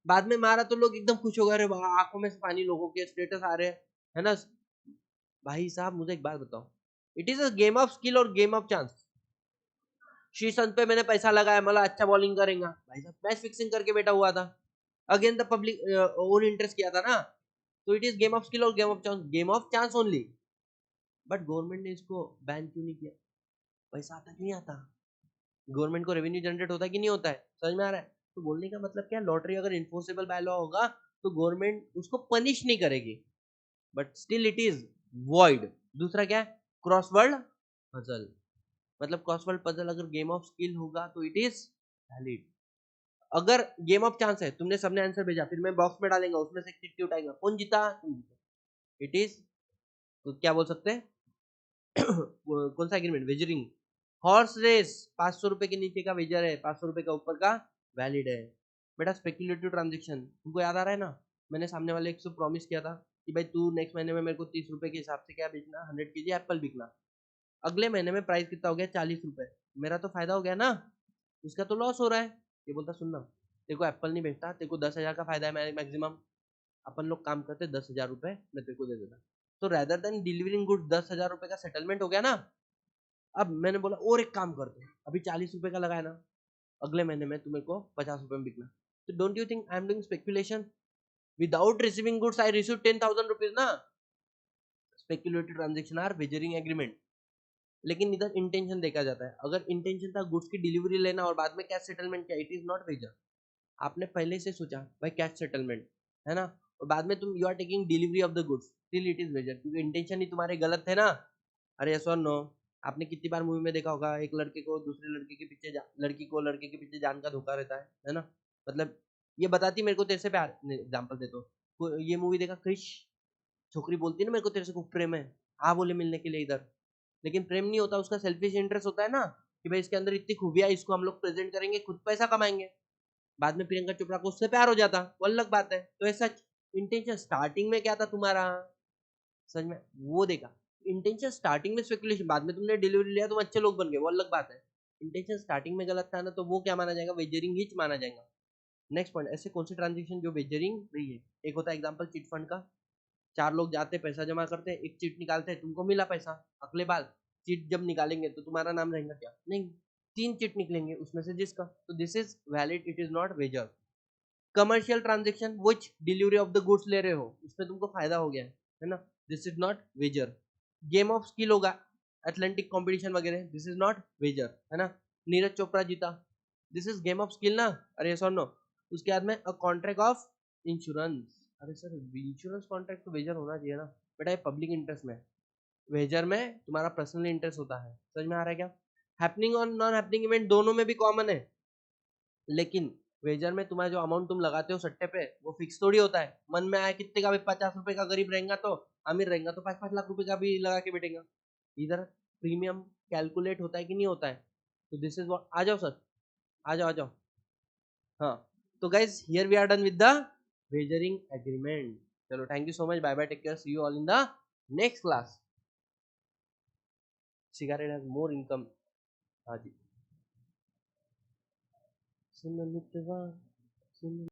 बाद में मारा तो लोग एकदम खुश हो गए, अरे वाह, आंखों में से पानी, लोगों के स्टेटस आ रहे हैं, है ना। भाई साहब मुझे एक बात बताओ, it is a game of skill और गेम ऑफ चांस। श्रीसंत पे मैंने पैसा लगाया, मतलब अच्छा बॉलिंग करेगा, भाई साहब मैच फिक्सिंग करके बैठा हुआ था, again the public own interest किया था ना। तो it is game of skill और game of chance only. But government ने इसको बैन क्यों नहीं किया? पैसा आता क्यों नहीं आता? गवर्नमेंट को रेवेन्यू जनरेट होता है कि नहीं होता है? समझ में आ रहा है? तो बोलने का मतलब क्या, लॉटरी अगर इन्फोर्सेबल बाय लॉ होगा तो गवर्नमेंट उसको पनिश नहीं करेगी, but still it is void. दूसरा क्या है, क्रॉसवर्ड पजल, मतलब क्रॉसवर्ड पजल अगर गेम ऑफ स्किल होगा तो इट इज वैलिड। अगर गेम ऑफ चांस है, तुमने सबने आंसर भेजा, फिर मैं बॉक्स में डालेंगे, उसमें से चिट्ठी उठाएगा, कौन जीता? तुम जीते। इट इज, तो क्या बोल सकते हैं कौन सा एग्रीमेंट? वेजरिंग। हॉर्स रेस 500 रुपए के नीचे का वेजर है, 500 रुपए का ऊपर का वैलिड है। बेटा स्पेक्युलेटिव ट्रांजेक्शन तुमको याद आ रहा है ना, मैंने सामने वाले एक से प्रॉमिस किया था कि भाई तू नेक्स्ट महीने में मेरे को 30 रुपए के हिसाब से क्या बेचना, 100 kg एप्पल बिकना। अगले महीने में प्राइस कितना हो गया, 40 रुपए। मेरा तो फायदा हो गया ना, उसका तो लॉस हो रहा है। ये बोलता सुनना, तेरे को एप्पल नहीं बेचता, तेरे को 10,000 का फायदा है मैक्सिमम, अपन लोग काम करते 10,000 रुपए मैं तेरे को दे देता। तो रेदर देन डिलीवरिंग गुड्स 10,000 रुपए का सेटलमेंट हो गया ना। अब मैंने बोला और एक काम करते, अभी 40 रुपए का लगाया ना, अगले महीने में तुम्हें को 50 रुपए में बिकना। तो don't you think I am doing speculation? Without receiving goods I receive 10,000 rupees ना। Speculative transaction or wagering agreement. लेकिन इधर इंटेंशन देखा जाता है, अगर इंटेंशन था गुड्स की डिलीवरी लेना और बाद में कैश सेटलमेंट किया, इट इज नॉट वेजर। आपने पहले से सोचा भाई कैश सेटलमेंट है ना, और बाद में तुम you are taking delivery of the goods, still it is wager, क्योंकि इंटेंशन ही तुम्हारे गलत थे ना। अरे यस और नो? आपने कितनी बार मूवी में देखा होगा, एक लड़के को दूसरे लड़के के पीछे लड़की को लड़के के पीछे जान का धोखा रहता है ना। मतलब ये बताती मेरे को तेरे से प्यार, एग्जाम्पल दे दो, ये मूवी देखा क्रिश, छोकरी बोलती है ना मेरे को तेरे से खूब प्रेम है, हाँ बोले मिलने के लिए इधर, लेकिन प्रेम नहीं होता, उसका सेल्फिश इंटरेस्ट होता है ना, कि भाई इसके अंदर इतनी खूबियां, इसको हम लोग प्रेजेंट करेंगे, खुद पैसा कमाएंगे। बाद में प्रियंका चोपड़ा को उससे प्यार हो जाता, वो अलग बात है। तो ऐसा इंटेंशन स्टार्टिंग में क्या था तुम्हारा, समझ में वो देखा। इंटेंशन स्टार्टिंग में स्पेकुलेशन, बाद में तुमने डिलीवरी लिया, तुम अच्छे लोग बन गए, वो अलग बात है। इंटेंशन स्टार्टिंग में गलत था ना, तो वो क्या माना जाएगा, वेजरिंग ही माना जाएगा। नेक्स्ट पॉइंट, ऐसे कौन से ट्रांजेक्शन जो वेजरिंग नहीं है? एक होता है एग्जांपल चिट फंड का, 4 लोग जाते हैं पैसा जमा करते हैं, एक चिट निकालते हैं, तुमको मिला पैसा, अगले बार चिट जब निकालेंगे तो तुम्हारा नाम रहेगा क्या? नहीं, 3 चिट निकलेंगे उसमें से जिसका, तो this is valid, it is not wager. Commercial transaction which delivery of the goods ले रहे हो, उसमें तुमको फायदा हो गया है ना, this is not wager. Game of skill होगा, एथलेटिक कंपटीशन वगैरह, दिस इज नॉट वेजर, है ना। नीरज चोपड़ा जीता, this is game of skill ना, अरे सर नो। उसके बाद में अ कॉन्ट्रैक्ट ऑफ इंश्योरेंस, अरे सर इंश्योरेंस कॉन्ट्रैक्ट तो वेजर होना चाहिए ना। बेटा ये पब्लिक इंटरेस्ट में, वेजर में तुम्हारा पर्सनल इंटरेस्ट होता है, समझ में आ रहा है क्या? हैपनिंग और नॉन हैपनिंग इवेंट दोनों में भी कॉमन है, लेकिन वेजर में तुम्हारा जो अमाउंट तुम लगाते हो सट्टे पे, वो फिक्स थोड़ी होता है, मन में आया कितने का भी, 50 रुपए का गरीब रहेगा तो अमीर रहेगा तो 5-5 लाख रुपए का भी लगा के बैठेगा। इधर प्रीमियम कैलकुलेट होता है कि नहीं होता है? तो दिस इज व्हाट, आ जाओ सर, आ जाओ आ जाओ। हाँ, तो guys here we are done with the wagering agreement. चलो thank you so much, bye bye, take care, see you all in the next class. Cigarette has more income. हाँ जी, सुन मितवा, सुन